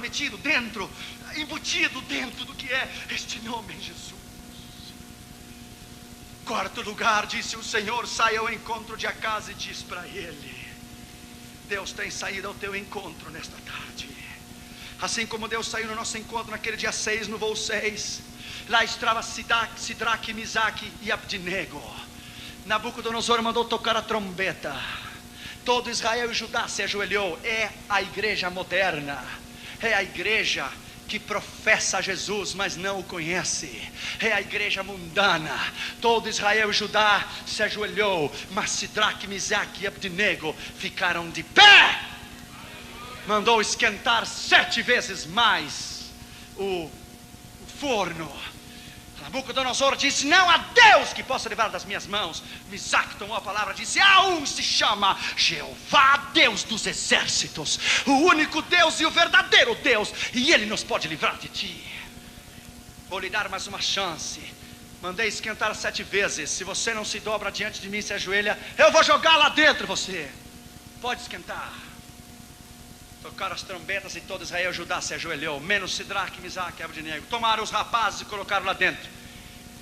S3: metido dentro, embutido dentro do que é este nome, Jesus. Quarto lugar, disse o Senhor, sai ao encontro de Acas e diz para ele: Deus tem saído ao teu encontro nesta tarde. Assim como Deus saiu no nosso encontro naquele dia 6, no voo 6. Lá estava Sidraque, Misaque e Abdinego. Nabucodonosor mandou tocar a trombeta. Todo Israel e Judá se ajoelhou. É a igreja moderna. É a igreja que professa Jesus, mas não o conhece. É a igreja mundana. Todo Israel e Judá se ajoelhou, mas Sidraque, Misaque e Abdinego ficaram de pé. Mandou esquentar 7 vezes mais o forno. Nabucodonosor disse: não há Deus que possa livrar das minhas mãos. Misaque tomou a palavra e disse: há um, se chama Jeová, Deus dos exércitos, o único Deus e o verdadeiro Deus, e Ele nos pode livrar de ti. Vou lhe dar mais uma chance. Mandei esquentar 7 vezes. Se você não se dobra diante de mim e se ajoelha, eu vou jogar lá dentro você. Pode esquentar. Tocaram as trombetas e todo Israel e Judá se ajoelhou, menos Sidraque, Misaque e Abdinego. Tomaram os rapazes e colocaram lá dentro.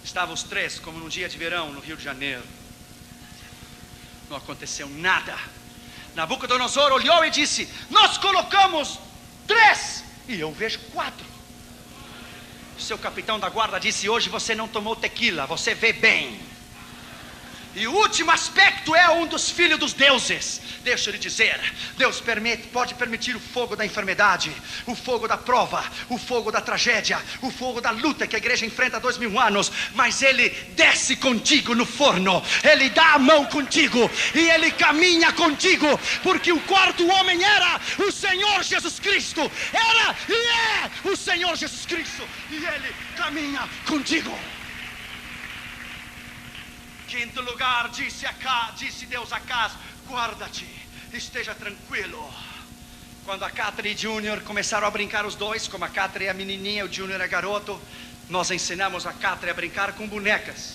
S3: Estavam os 3 como num dia de verão no Rio de Janeiro. Não aconteceu nada. Nabucodonosor olhou e disse: nós colocamos 3 e eu vejo 4. Seu capitão da guarda disse: hoje você não tomou tequila, você vê bem. E o último aspecto é um dos filhos dos deuses. Deixa eu lhe dizer, Deus pode permitir o fogo da enfermidade, o fogo da prova, o fogo da tragédia, o fogo da luta que a igreja enfrenta há 2000 anos, mas Ele desce contigo no forno, Ele dá a mão contigo e Ele caminha contigo, porque o quarto homem era o Senhor Jesus Cristo. Era e é o Senhor Jesus Cristo, e Ele caminha contigo. Quinto lugar, disse Deus a Acas: guarda-te, esteja tranquilo. Quando a Catherine e Júnior começaram a brincar os dois, como a Catherine é a menininha, o Júnior é garoto, nós ensinamos a Catherine a brincar com bonecas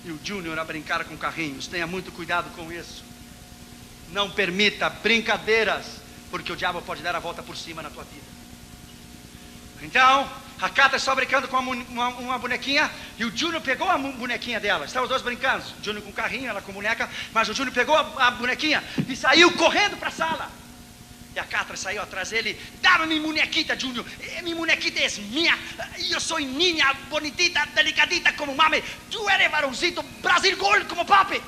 S3: e o Júnior a brincar com carrinhos. Tenha muito cuidado com isso. Não permita brincadeiras, porque o diabo pode dar a volta por cima na tua vida. Então, a Cata está brincando com uma bonequinha e o Júnior pegou a bonequinha dela. Estavam os dois brincando, o Júnior com o carrinho, ela com a boneca, mas o Júnior pegou a bonequinha e saiu correndo para a sala. E a Catra saiu atrás dele: dá-me minha bonequita, Júnior, minha bonequita é minha, eu sou niña, bonitita, delicadita como mami, tu eres varãozito, Brasil gol como papi.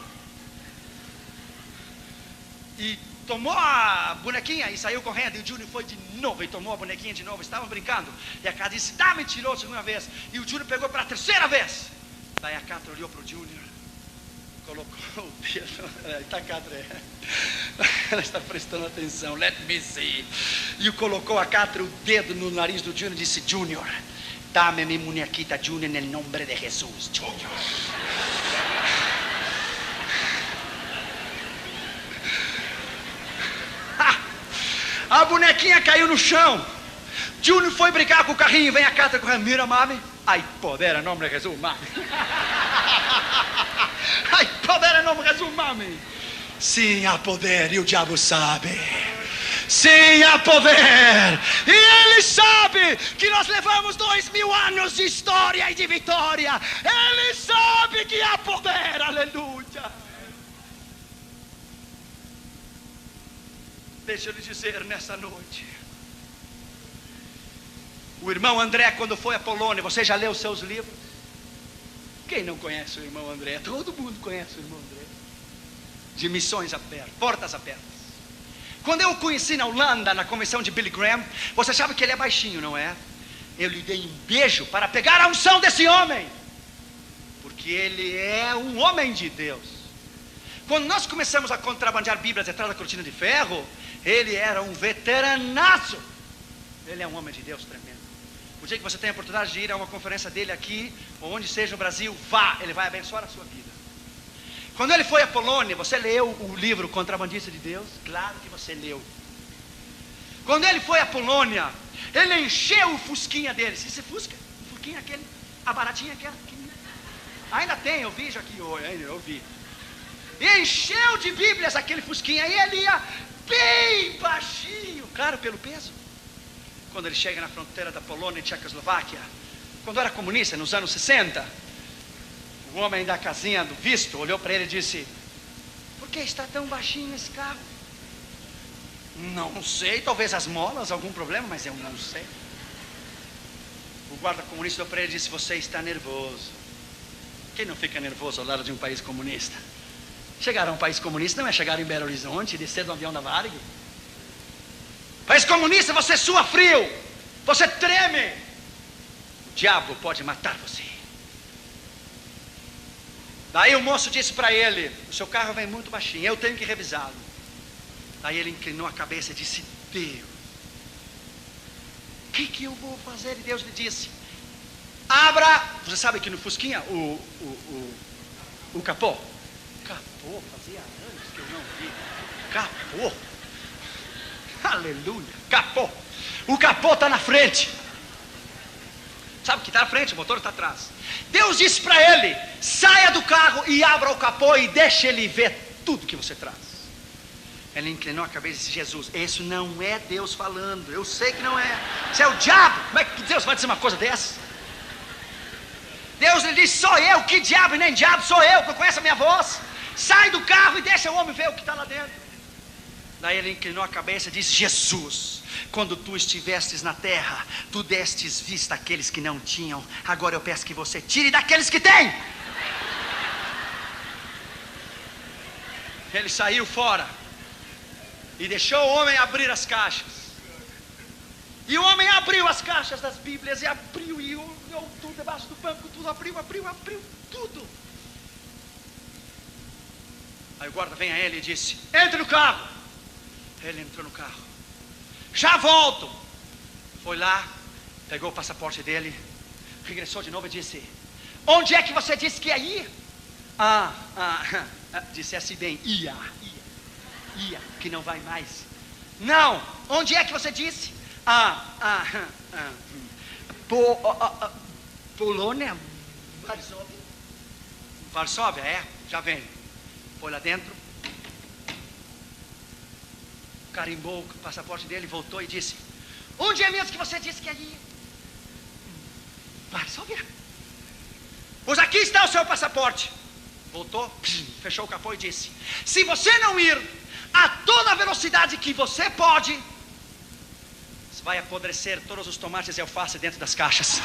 S3: E tomou a bonequinha e saiu correndo. E o Júnior foi de novo e tomou a bonequinha de novo. Estavam brincando. E a Catra disse: dá-me, tirou a segunda vez. E o Júnior pegou para a terceira vez. Daí a Catra olhou para o Júnior, colocou o dedo. Está a Catra, ela está prestando atenção. Let me see. E colocou a Catra o dedo no nariz do Júnior e disse: Júnior, dá-me minha bonequita, Júnior, no nome de Jesus, Júnior. A bonequinha caiu no chão. Júnior foi brincar com o carrinho. Vem a Catra correndo: mira, mami, ai poder, em nome de Jesus, mami. Ai poder, em nome de Jesus, mami. Sim, há poder e o diabo sabe. Sim, há poder. E ele sabe que nós levamos 2000 anos de história e de vitória. Ele sabe que há poder, aleluia. Deixa eu lhe dizer nessa noite, o irmão André, quando foi à Polônia, você já leu os seus livros? Quem não conhece o irmão André? Todo mundo conhece o irmão André. De missões abertas, portas abertas. Quando eu o conheci na Holanda, na convenção de Billy Graham, você sabe que ele é baixinho, não é? Eu lhe dei um beijo para pegar a unção desse homem, porque ele é um homem de Deus. Quando nós começamos a contrabandear Bíblias atrás da cortina de ferro, ele era um veteranaço. Ele é um homem de Deus tremendo. O dia que você tem a oportunidade de ir a uma conferência dele aqui, ou onde seja no Brasil, vá, ele vai abençoar a sua vida. Quando ele foi à Polônia, você leu o livro Contrabandista de Deus? Claro que você leu. Quando ele foi à Polônia, ele encheu o fusquinha dele. Esse fusca, o fusquinha aquele, a baratinha aquela. Ainda tem, eu vi já aqui, eu vi. E encheu de Bíblias aquele fusquinha, e ele ia bem baixinho, claro, pelo peso. Quando ele chega na fronteira da Polônia e Tchecoslováquia, quando era comunista, nos anos 60, o homem da casinha do visto olhou para ele e disse: por que está tão baixinho esse carro? Não sei, talvez as molas, algum problema, mas eu não sei. O guarda comunista olhou para ele e disse: você está nervoso. Quem não fica nervoso ao lado de um país comunista? Chegar a um país comunista não é chegar em Belo Horizonte e descer do avião da Varig. País comunista, você sua frio, você treme. O diabo pode matar você. Daí o moço disse para ele: o seu carro vem muito baixinho, eu tenho que revisá-lo. Daí ele inclinou a cabeça e disse: Deus, o que eu vou fazer? E Deus lhe disse: abra. Você sabe que no Fusquinha o capô, fazia anos que eu não vi capô. Aleluia, capô. O capô está na frente. Sabe que está na frente, o motor está atrás. Deus disse para ele: saia do carro e abra o capô e deixe ele ver tudo que você traz. Ele inclinou a cabeça e disse: Jesus, isso não é Deus falando. Eu sei que não é. Isso é o diabo. Como é que Deus vai dizer uma coisa dessa? Deus lhe disse: sou eu. Que diabo e nem diabo, sou eu, que conhece a minha voz. Sai do carro e deixa o homem ver o que está lá dentro. Daí ele inclinou a cabeça e disse: Jesus, quando tu estivestes na terra, tu destes vista àqueles que não tinham. Agora eu peço que você tire daqueles que têm. Ele saiu fora e deixou o homem abrir as caixas. E o homem abriu as caixas das Bíblias e abriu e olhou tudo debaixo do banco, tudo abriu tudo. Aí o guarda vem a ele e disse: entre no carro. Ele entrou no carro. Já volto. Foi lá, pegou o passaporte dele, regressou de novo e disse: onde é que você disse que ia ir? Dissesse bem, ia, que não vai mais. Não, onde é que você disse? Polônia, Varsóvia, já vem. Foi lá dentro, carimbou o passaporte dele, voltou e disse: onde é mesmo que você disse que ia ir? Varsóvia. Pois aqui está o seu passaporte. Voltou, fechou o capô e disse: se você não ir a toda a velocidade que você pode, você vai apodrecer todos os tomates e alface dentro das caixas.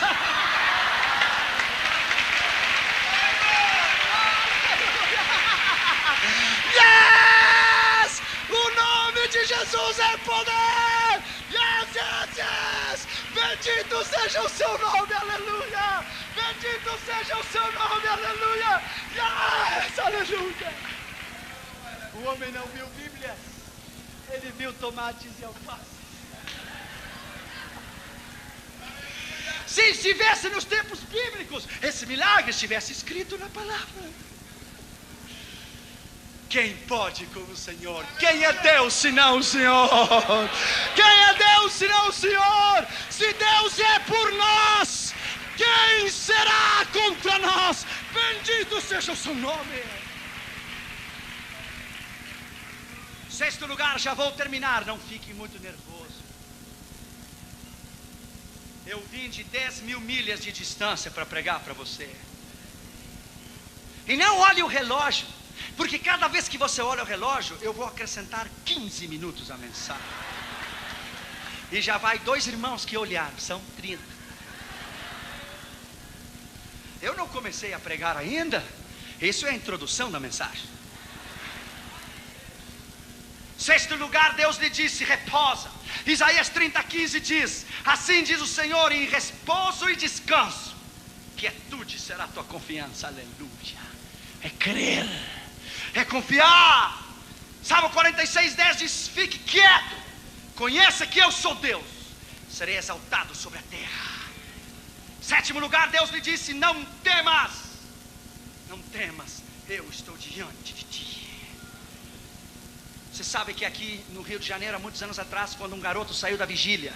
S3: Yes! O nome de Jesus é poder! Yes! Bendito seja o seu nome, aleluia! Bendito seja o seu nome, aleluia! Yes! Aleluia! O homem não viu Bíblia, ele viu tomates e alface. Se estivesse nos tempos bíblicos, esse milagre estivesse escrito na palavra. Quem pode como o Senhor? Quem é Deus senão o Senhor? Quem é Deus senão o Senhor? Se Deus é por nós, quem será contra nós? Bendito seja o seu nome. Sexto lugar, já vou terminar, não fique muito nervoso. Eu vim de 10 mil milhas de distância para pregar para você. E não olhe o relógio, porque cada vez que você olha o relógio, eu vou acrescentar 15 minutos à mensagem. E já vai 2 irmãos que olharam, são 30. Eu não comecei a pregar ainda. Isso é a introdução da mensagem. Sexto lugar, Deus lhe disse: reposa. Isaías 30:15 diz: assim diz o Senhor, em repouso e descanso, quietude será a tua confiança. Aleluia. É crer, é confiar. Salmo 46:10 diz: fique quieto, conheça que eu sou Deus, serei exaltado sobre a terra. Sétimo lugar, Deus lhe disse: não temas, eu estou diante de ti. Você sabe que aqui no Rio de Janeiro, há muitos anos atrás, quando um garoto saiu da vigília,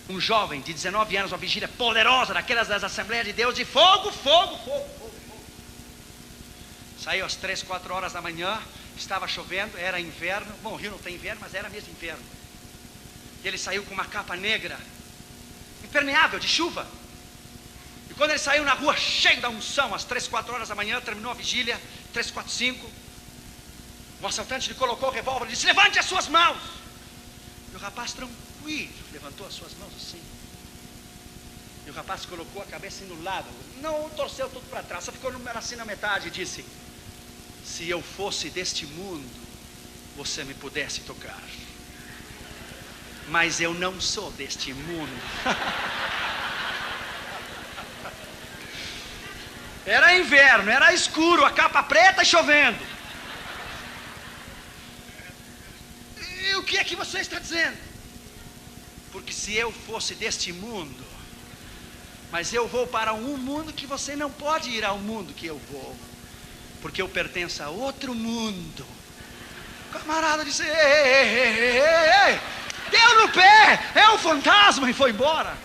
S3: um jovem de 19 anos, uma vigília poderosa, daquelas das Assembleias de Deus, de fogo, saiu às 3, 4 horas da manhã, Estava chovendo, era inverno. Bom, o Rio não tem inverno, mas era mesmo inverno. E ele saiu com uma capa negra, impermeável, de chuva. E quando ele saiu na rua, cheio da unção, às 3, 4 horas da manhã, terminou a vigília, 3, 4, 5. O assaltante lhe colocou o revólver e disse: levante as suas mãos. E o rapaz tranquilo levantou as suas mãos assim. E o rapaz colocou a cabeça no lado, não torceu tudo para trás, só ficou assim na metade e disse: se eu fosse deste mundo, você me pudesse tocar, mas eu não sou deste mundo. Era inverno, era escuro, a capa preta e chovendo. E o que é que você está dizendo? Porque se eu fosse deste mundo, mas eu vou para um mundo que você não pode ir ao mundo que eu vou, porque eu pertenço a outro mundo. O camarada disse: ei, deu no pé, é um fantasma, e foi embora.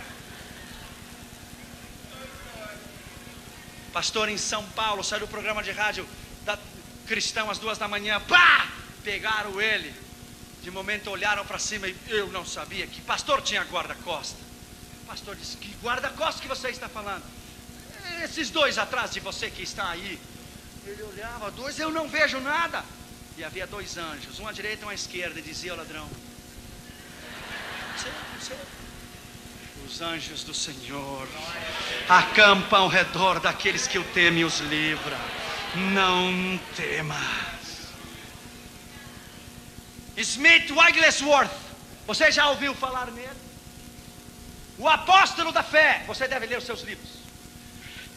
S3: Pastor em São Paulo, saiu do programa de rádio da Cristão às 2 da manhã, pá! Pegaram ele. De momento olharam para cima e eu não sabia que pastor tinha guarda-costas. O pastor disse: que guarda-costas que você está falando? Esses dois atrás de você que está aí. Ele olhava, 2, eu não vejo nada. E havia 2 anjos, um à direita e um à esquerda, e dizia o ladrão: não sei. Os anjos do Senhor acampam ao redor daqueles que o temem e os livra. Não temas. Smith Wigglesworth, você já ouviu falar nele? O apóstolo da fé, você deve ler os seus livros.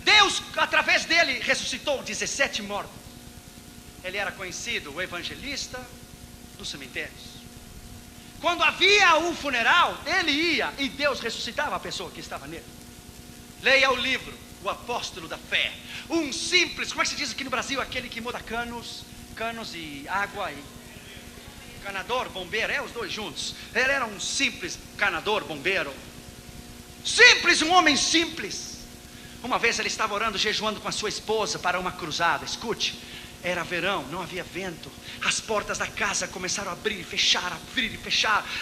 S3: Deus, através dele, ressuscitou 17 mortos. Ele era conhecido, o evangelista dos cemitérios. Quando havia um funeral, ele ia e Deus ressuscitava a pessoa que estava nele. Leia o livro, o apóstolo da fé. Um simples, como é que se diz aqui no Brasil? Aquele que muda canos e água e canador, bombeiro, os dois juntos. Ele era um simples canador, bombeiro. Simples, um homem simples. Uma vez ele estava orando, jejuando com a sua esposa para uma cruzada. Escute, era verão, não havia vento. As portas da casa começaram a abrir e fechar,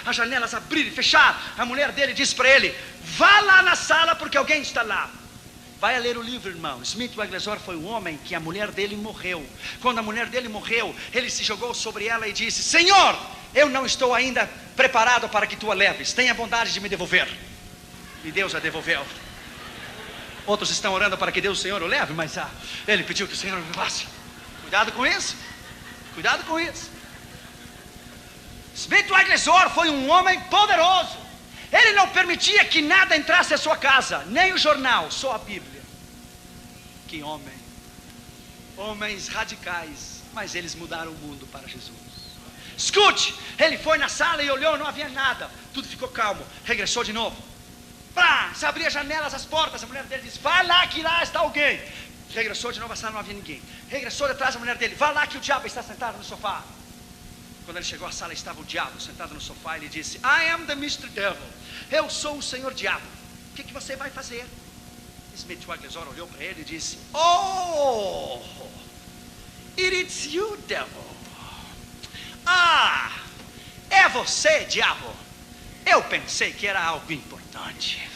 S3: as janelas abrir e fechar. A mulher dele disse para ele: vá lá na sala porque alguém está lá. Vai a ler o livro, irmão. Smith Wigglesworth foi um homem que a mulher dele morreu. Quando a mulher dele morreu, ele se jogou sobre ela e disse: Senhor, eu não estou ainda preparado para que tu a leves, tenha bondade de me devolver. E Deus a devolveu. Outros estão orando para que Deus, o Senhor, o leve, mas ele pediu que o Senhor o levasse. Cuidado com isso. Cuidado com isso. Smith Wigglesworth foi um homem poderoso. Ele não permitia que nada entrasse à sua casa, nem o jornal, só a Bíblia. Que homem. Homens radicais, mas eles mudaram o mundo para Jesus. Escute, ele foi na sala e olhou, não havia nada. Tudo ficou calmo, regressou de novo. Se abria as janelas, as portas. A mulher dele disse: vai lá que lá está alguém. Regressou de novo à sala, não havia ninguém. Regressou detrás da mulher dele: vai lá que o diabo está sentado no sofá. Quando ele chegou à sala, estava o diabo sentado no sofá. Ele disse: I am the Mr. Devil. Eu sou o Senhor Diabo. O que você vai fazer? Smith Wigglesworth olhou para ele e disse: oh, it is you, devil. É você, diabo. Eu pensei que era algo importante.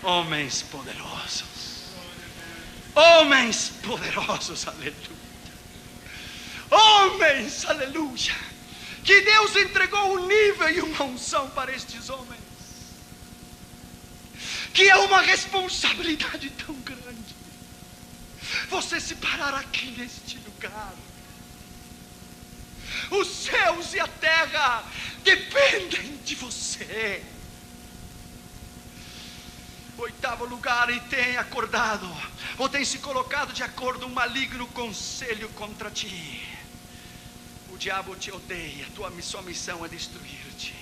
S3: Homens poderosos. Homens poderosos, aleluia. Homens, aleluia. Que Deus entregou um nível e uma unção para estes homens, que é uma responsabilidade tão grande. Você se parar aqui neste lugar, os céus e a terra dependem de você. 8º lugar, e tem acordado, ou tem se colocado de acordo um maligno conselho contra ti. O diabo te odeia, sua missão é destruir-te.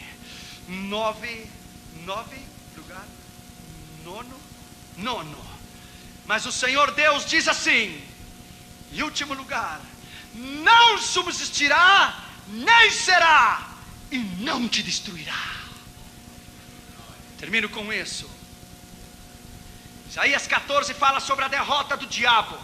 S3: 9 lugar, nono. Mas o Senhor Deus diz assim, em último lugar: não subsistirá, nem será, e não te destruirá. Termino com isso. Isaías 14 fala sobre a derrota do diabo.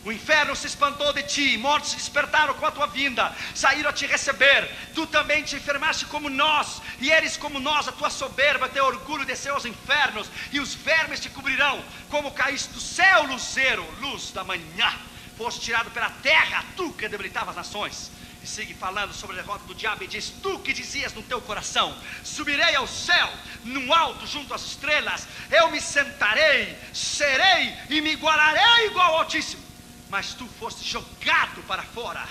S3: O inferno se espantou de ti, mortos se despertaram com a tua vinda, saíram a te receber. Tu também te enfermaste como nós, e eres como nós. A tua soberba, teu orgulho desceu aos infernos, e os vermes te cobrirão. Como caíste do céu, luzeiro, luz da manhã. Foste tirado pela terra, tu que debilitava as nações. E sigue falando sobre a derrota do diabo e diz: tu que dizias no teu coração: subirei ao céu, no alto junto às estrelas, eu me sentarei, serei e me igualarei igual ao Altíssimo. Mas tu foste jogado para fora,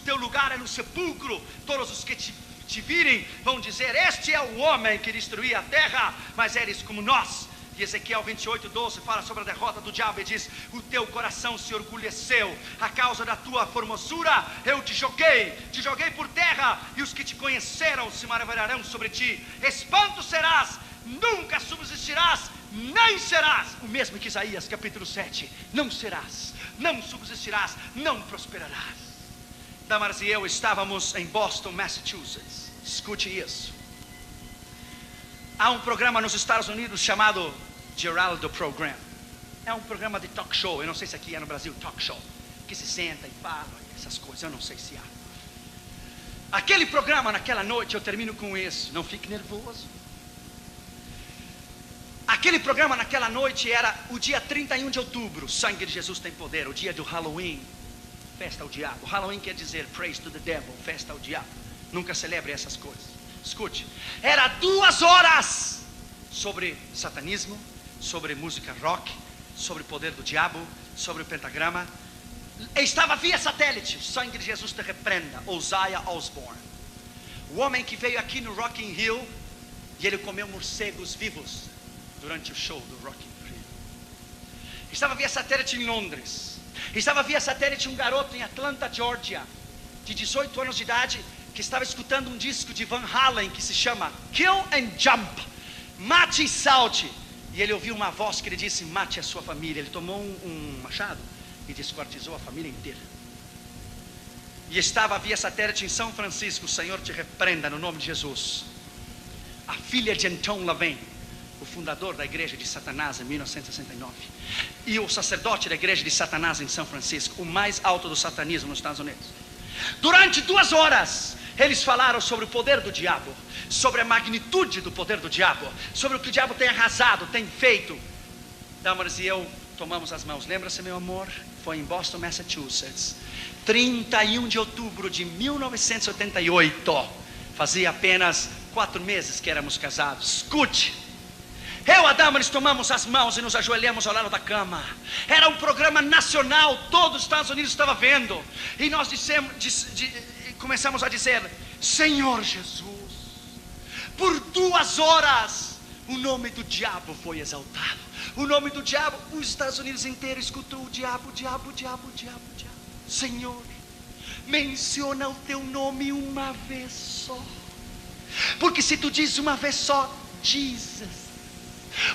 S3: teu lugar é no sepulcro. Todos os que te virem vão dizer: este é o homem que destruía a terra, mas eres como nós. E Ezequiel 28:12 fala sobre a derrota do diabo e diz: o teu coração se orgulheceu, a causa da tua formosura eu te joguei por terra, e os que te conheceram se maravilharão sobre ti. Espanto serás, nunca subsistirás, nem serás o mesmo que Isaías capítulo 7. Não serás, não subsistirás, não prosperarás. Damares e eu estávamos em Boston, Massachusetts. Escute isso. Há um programa nos Estados Unidos chamado Geraldo Program. É um programa de talk show. Eu não sei se aqui é no Brasil talk show, que se senta e fala essas coisas. Eu não sei se há. Aquele programa naquela noite, eu termino com isso, não fique nervoso. Aquele programa naquela noite era o dia 31 de outubro. Sangue de Jesus tem poder. O dia do Halloween, festa ao diabo. Halloween quer dizer praise to the devil, festa ao diabo. Nunca celebre essas coisas. Escute, era 2 horas sobre satanismo, sobre música rock, sobre o poder do diabo, sobre o pentagrama. Estava via satélite. O sangue de Jesus te repreenda. Ozzy Osbourne, o homem que veio aqui no Rock in Rio e ele comeu morcegos vivos durante o show do Rock in Rio. Estava via satélite em Londres. Estava via satélite um garoto em Atlanta, Georgia, de 18 anos de idade, que estava escutando um disco de Van Halen que se chama Kill and Jump, mate e salte. E ele ouviu uma voz que lhe disse: mate a sua família. Ele tomou um machado e desquartizou a família inteira. E estava via satélite em São Francisco. O Senhor te repreenda no nome de Jesus. A filha de Anton LaVey, o fundador da igreja de Satanás em 1969, e o sacerdote da igreja de Satanás em São Francisco, o mais alto do satanismo nos Estados Unidos. Durante 2 horas eles falaram sobre o poder do diabo, sobre a magnitude do poder do diabo, sobre o que o diabo tem arrasado, tem feito. Damares e eu tomamos as mãos. Lembra-se, meu amor? Foi em Boston, Massachusetts, 31 de outubro de 1988. Fazia apenas 4 meses que éramos casados. Escute, eu e a Damares tomamos as mãos e nos ajoelhamos ao lado da cama. Era um programa nacional, todo os Estados Unidos estava vendo. E nós começamos a dizer: Senhor Jesus, por 2 horas o nome do diabo foi exaltado. O nome do diabo, os Estados Unidos inteiro escutou: o diabo, o diabo, o diabo, o diabo, o diabo. Senhor, menciona o teu nome uma vez só, porque se tu dizes uma vez só Jesus,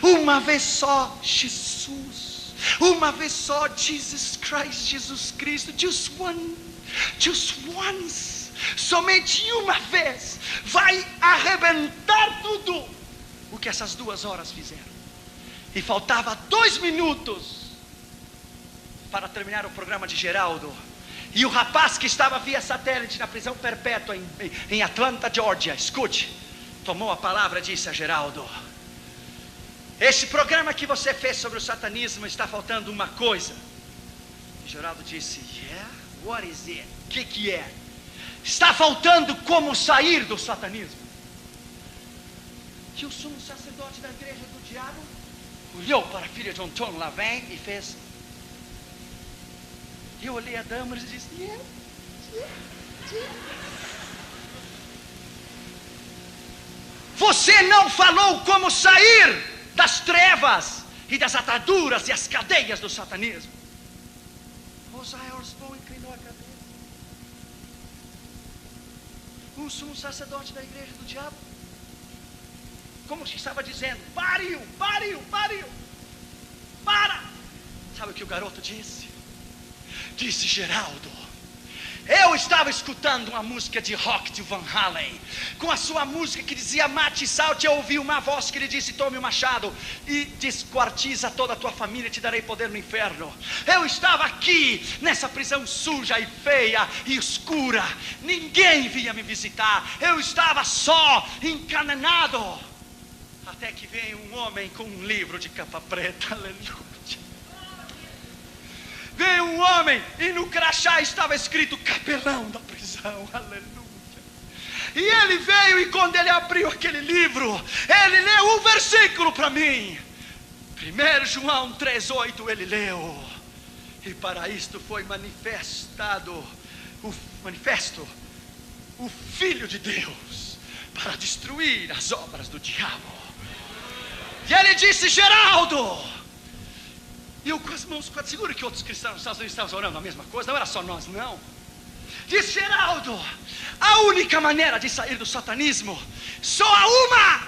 S3: uma vez só Jesus, uma vez só Jesus Christ, Jesus Cristo, just once, somente uma vez, vai arrebentar tudo o que essas 2 horas fizeram. E faltava 2 minutos para terminar o programa de Geraldo. E o rapaz que estava via satélite na prisão perpétua em Atlanta, Georgia, escute, tomou a palavra e disse a Geraldo: esse programa que você fez sobre o satanismo, está faltando uma coisa. E Geraldo disse: yeah, what is it? O que é? Está faltando como sair do satanismo. Que o sumo sacerdote da igreja do diabo olhou para a filha de Anton LaVey e fez. Eu olhei a Damares e disse: yeah. Você não falou como sair das trevas e das ataduras e as cadeias do satanismo. Ozzy Osbourne inclinou a cabeça. O sumo sacerdote da igreja do diabo, como se estava dizendo: pare-o, pare-o, pare-o, para. Sabe o que o garoto disse? Disse: Geraldo, Eu estava escutando uma música de rock de Van Halen, com a sua música que dizia mate e salte. Eu ouvi uma voz que lhe disse: tome o machado e desquartiza toda a tua família, te darei poder no inferno. Eu estava aqui nessa prisão suja e feia e escura, ninguém vinha me visitar, eu estava só, encanenado, até que veio um homem com um livro de capa preta, aleluia. Veio um homem e no crachá estava escrito capelão da prisão, aleluia. E ele veio e quando ele abriu aquele livro, ele leu um versículo para mim. 1 João 3,8 ele leu. E para isto foi manifesto o Filho de Deus, para destruir as obras do diabo. E ele disse: Geraldo. E eu com as mãos quase seguro que outros cristãos nos Estados Unidos estavam orando a mesma coisa, não era só nós não. Disse: Geraldo, a única maneira de sair do satanismo só há uma,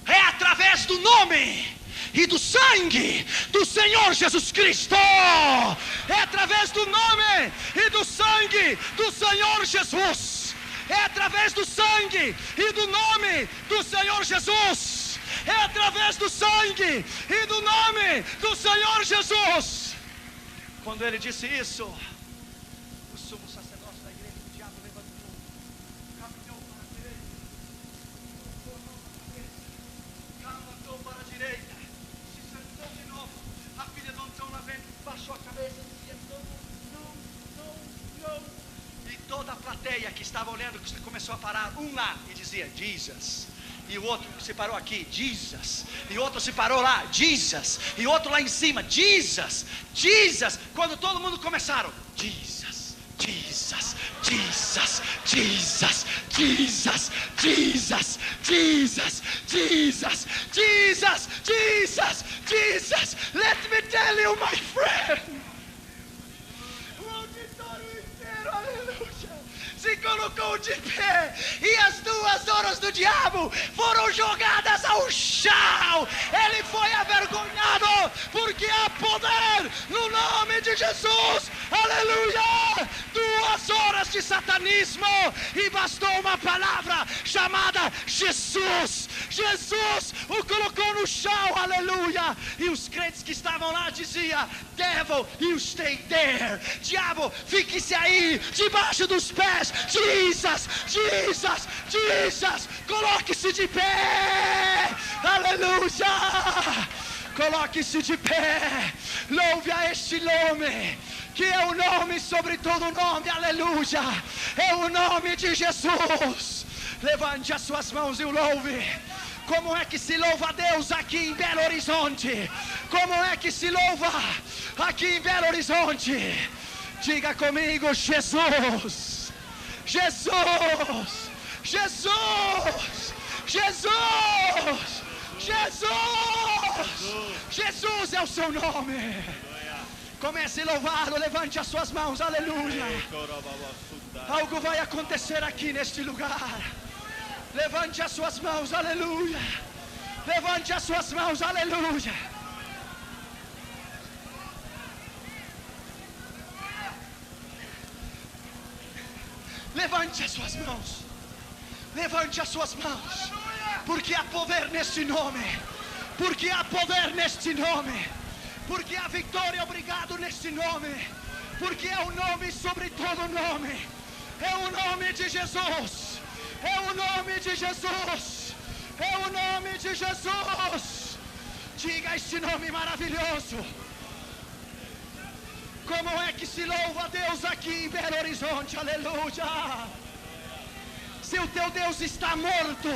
S3: é através do nome e do sangue do Senhor Jesus Cristo. É através do nome e do sangue do Senhor Jesus. É através do sangue e do nome do Senhor Jesus. É através do sangue e do nome do Senhor Jesus. Quando ele disse isso, o sumo sacerdote da igreja do diabo levantou, caminhou para a direita, caminhou para a direita, se sentou de novo. A filha do Antão lá vendo, baixou a cabeça e dizia: não. E toda a plateia que estava olhando começou a parar, um lá, e dizia: Jesus. E o outro se parou aqui, Jesus. E o outro se parou lá, Jesus. E o outro lá em cima, Jesus, Jesus. Quando todo mundo começaram, Jesus, Jesus, Jesus, Jesus, Jesus, Jesus, Jesus, Jesus, Jesus, Jesus, Jesus. Let me tell you, my friend, o auditório inteiro, aleluia, se colocou de pé, e as 2 horas do diabo foram jogadas ao chão. Ele foi avergonhado, porque há poder no nome de Jesus, aleluia. 2 horas de satanismo, e bastou uma palavra chamada Jesus. Jesus o colocou no chão, aleluia. E os crentes que estavam lá diziam: Devil, you stay there. Diabo, fique-se aí, debaixo dos pés. Jesus, Jesus, Jesus. Coloque-se de pé, aleluia. Coloque-se de pé. Louve a este nome, que é o nome sobre todo nome, aleluia. É o nome de Jesus. Levante as suas mãos e o louve. Como é que se louva a Deus aqui em Belo Horizonte? Como é que se louva aqui em Belo Horizonte? Diga comigo: Jesus, Jesus, Jesus, Jesus, Jesus. Jesus é o seu nome. Comece a louvá-lo, levante as suas mãos, aleluia. Algo vai acontecer aqui neste lugar. Levante as suas mãos, aleluia. Levante as suas mãos, aleluia. Levante as suas mãos. Levante as suas mãos. Porque há poder neste nome. Porque há poder neste nome. Porque há vitória, obrigado, neste nome. Porque é o nome sobre todo nome. É o nome de Jesus. É o nome de Jesus. É o nome de Jesus. Diga este nome maravilhoso. Como é que se louva a Deus aqui em Belo Horizonte, aleluia. Se o teu Deus está morto,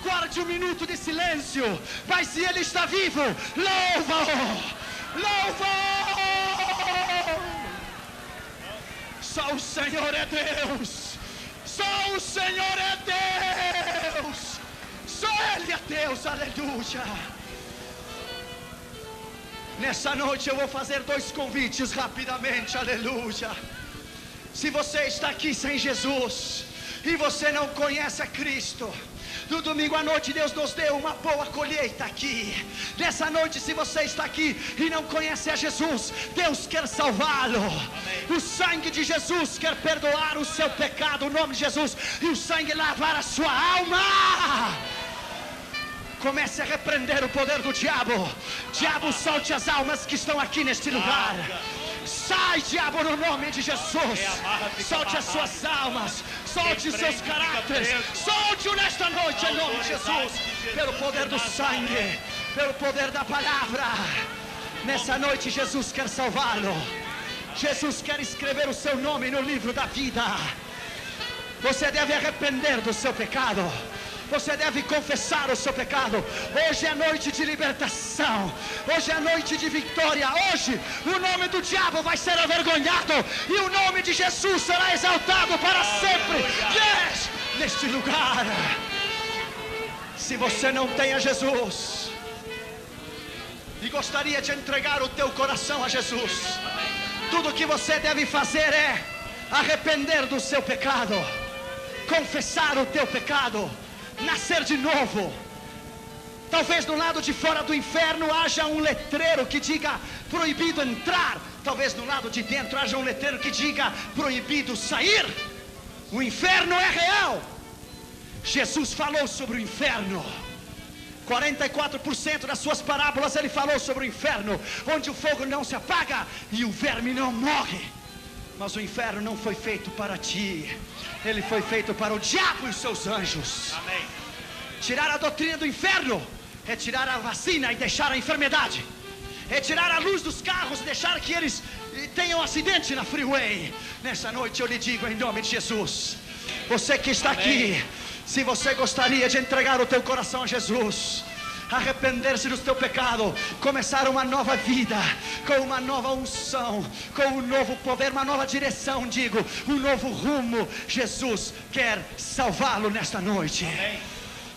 S3: guarde 1 minuto de silêncio. Mas se Ele está vivo, louva-o, louva-o. Só o Senhor é Deus. Só o Senhor é Deus. Só Ele é Deus, aleluia. Nessa noite eu vou fazer 2 convites rapidamente, aleluia. Se você está aqui sem Jesus e você não conhece a Cristo, No domingo à noite Deus nos deu uma boa colheita aqui. Nessa noite, se você está aqui e não conhece a Jesus, Deus quer salvá-lo. O sangue de Jesus quer perdoar o seu pecado, o nome de Jesus, e o sangue lavar a sua alma. Comece a repreender o poder do diabo. Diabo, solte as almas que estão aqui neste lugar. Sai, diabo, no nome de Jesus. Solte as suas almas, solte os seus caracteres, solte-o nesta noite em nome de Jesus. Pelo poder do sangue, pelo poder da palavra. Nessa noite Jesus quer salvá-lo. Jesus quer escrever o seu nome no livro da vida. Você deve arrepender do seu pecado. Você deve confessar o seu pecado. Hoje é noite de libertação. Hoje é noite de vitória. Hoje o nome do diabo vai ser avergonhado e o nome de Jesus será exaltado para sempre. Yes! Neste lugar. Se você não tem a Jesus e gostaria de entregar o teu coração a Jesus, tudo que você deve fazer é arrepender do seu pecado, confessar o teu pecado, nascer de novo. Talvez do lado de fora do inferno haja um letreiro que diga proibido entrar. Talvez do lado de dentro haja um letreiro que diga proibido sair. O inferno é real. Jesus falou sobre o inferno. 44% das suas parábolas ele falou sobre o inferno, onde o fogo não se apaga e o verme não morre. Mas o inferno não foi feito para ti. Ele foi feito para o diabo e os seus anjos. Amém. Tirar a doutrina do inferno é tirar a vacina e deixar a enfermidade. É tirar a luz dos carros e deixar que eles tenham acidente na freeway. Nessa noite eu lhe digo em nome de Jesus, você que está aqui, se você gostaria de entregar o teu coração a Jesus, arrepender-se do teu pecado, começar uma nova vida, com uma nova unção, com um novo poder, uma nova direção, um novo rumo, Jesus quer salvá-lo nesta noite. Amém.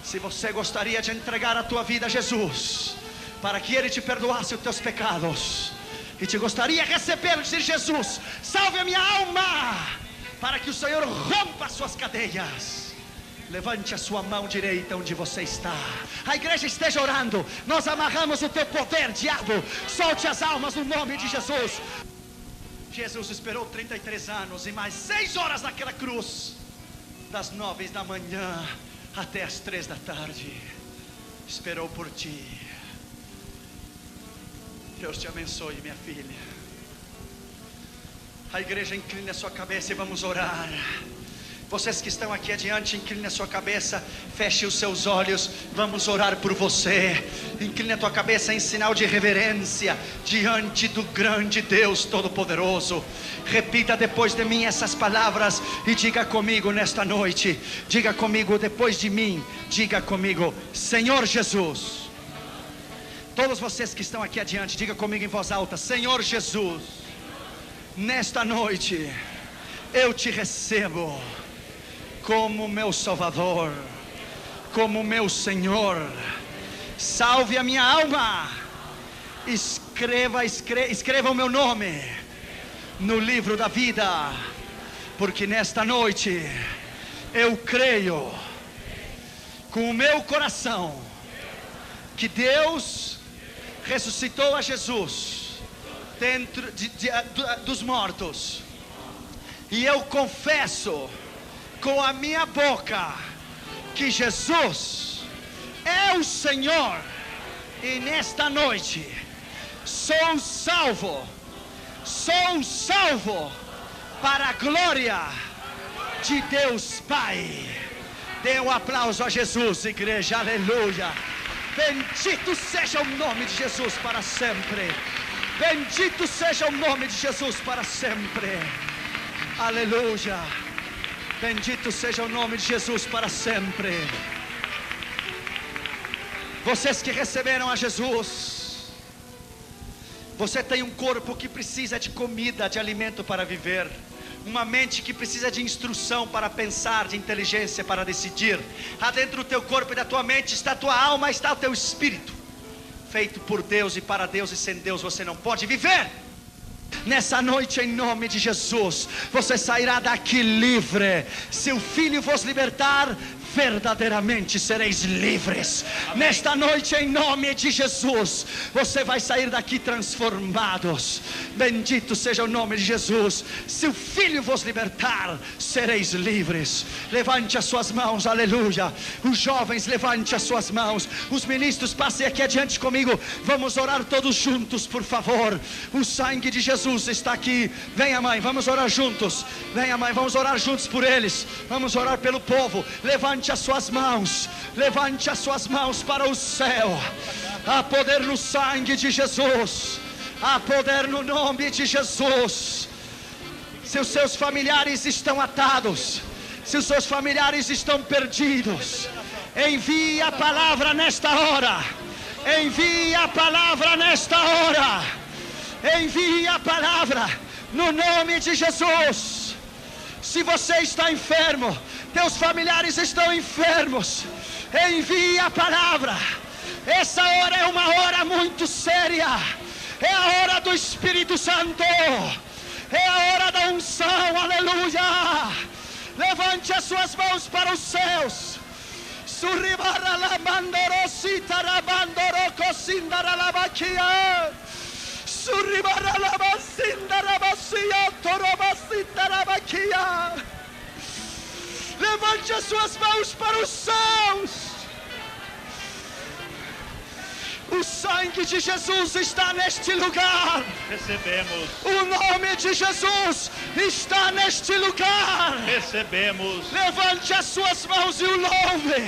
S3: Se você gostaria de entregar a tua vida a Jesus, para que Ele te perdoasse os teus pecados, e te gostaria de receber, dizer: Jesus, salve a minha alma, para que o Senhor rompa as suas cadeias. Levante a sua mão direita onde você está. A igreja esteja orando. Nós amarramos o teu poder, diabo. Solte as almas no nome de Jesus. Jesus esperou 33 anos e mais 6 horas naquela cruz, das 9 da manhã até as 3 da tarde. Esperou por ti. Deus te abençoe, minha filha. A igreja inclina a sua cabeça e vamos orar. Vocês que estão aqui adiante, incline a sua cabeça, feche os seus olhos, vamos orar por você. Incline a tua cabeça em sinal de reverência diante do grande Deus Todo-Poderoso. Repita depois de mim essas palavras e diga comigo nesta noite. Diga comigo depois de mim, diga comigo: Senhor Jesus. Todos vocês que estão aqui adiante, diga comigo em voz alta: Senhor Jesus, nesta noite eu te recebo como meu Salvador, como meu Senhor. Salve a minha alma. Escreva o meu nome no livro da vida, porque nesta noite eu creio com o meu coração que Deus ressuscitou a Jesus dentro dos mortos, e eu confesso com a minha boca que Jesus é o Senhor, e nesta noite sou salvo para a glória de Deus Pai. Dê um aplauso a Jesus, igreja, aleluia. Bendito seja o nome de Jesus para sempre. Bendito seja o nome de Jesus para sempre. Aleluia. Bendito seja o nome de Jesus para sempre. Vocês que receberam a Jesus, você tem um corpo que precisa de comida, de alimento para viver, uma mente que precisa de instrução para pensar, de inteligência para decidir. Dentro do teu corpo e da tua mente está a tua alma, está o teu espírito, feito por Deus e para Deus, e sem Deus você não pode viver. Nessa noite, em nome de Jesus, você sairá daqui livre. Se o Filho vos libertar, verdadeiramente sereis livres. Amém. Nesta noite, em nome de Jesus, você vai sair daqui transformados. Bendito seja o nome de Jesus. Se o Filho vos libertar, sereis livres. Levante as suas mãos, aleluia. Os jovens, levante as suas mãos. Os ministros, passem aqui adiante comigo. Vamos orar todos juntos, por favor. O sangue de Jesus está aqui. Venha, mãe, vamos orar juntos. Venha, mãe, vamos orar juntos por eles. Vamos orar pelo povo. Levante as suas mãos, levante as suas mãos para o céu. Há poder no sangue de Jesus, há poder no nome de Jesus. Se os seus familiares estão atados, se os seus familiares estão perdidos, envie a palavra nesta hora. Envie a palavra nesta hora. Envie a palavra no nome de Jesus. Se você está enfermo, teus familiares estão enfermos, envie a palavra. Essa hora é uma hora muito séria. É a hora do Espírito Santo. É a hora da unção, aleluia. Levante as suas mãos para os céus. Levante as suas mãos para os céus. O sangue de Jesus está neste lugar.
S1: Recebemos.
S3: O nome de Jesus está neste lugar.
S1: Recebemos.
S3: Levante as suas mãos e o louve.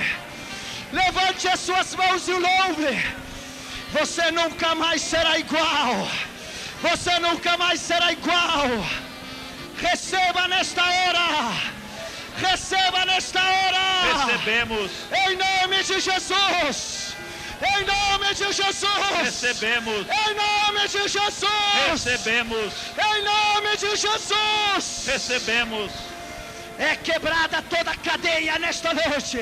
S3: Levante as suas mãos e o louve. Você nunca mais será igual. Você nunca mais será igual. Receba nesta hora. Receba nesta hora.
S1: Recebemos.
S3: Em nome de Jesus. Em nome de Jesus.
S1: Recebemos.
S3: Em nome de Jesus.
S1: Recebemos.
S3: Em nome de Jesus.
S1: Recebemos.
S3: É quebrada toda cadeia nesta noite.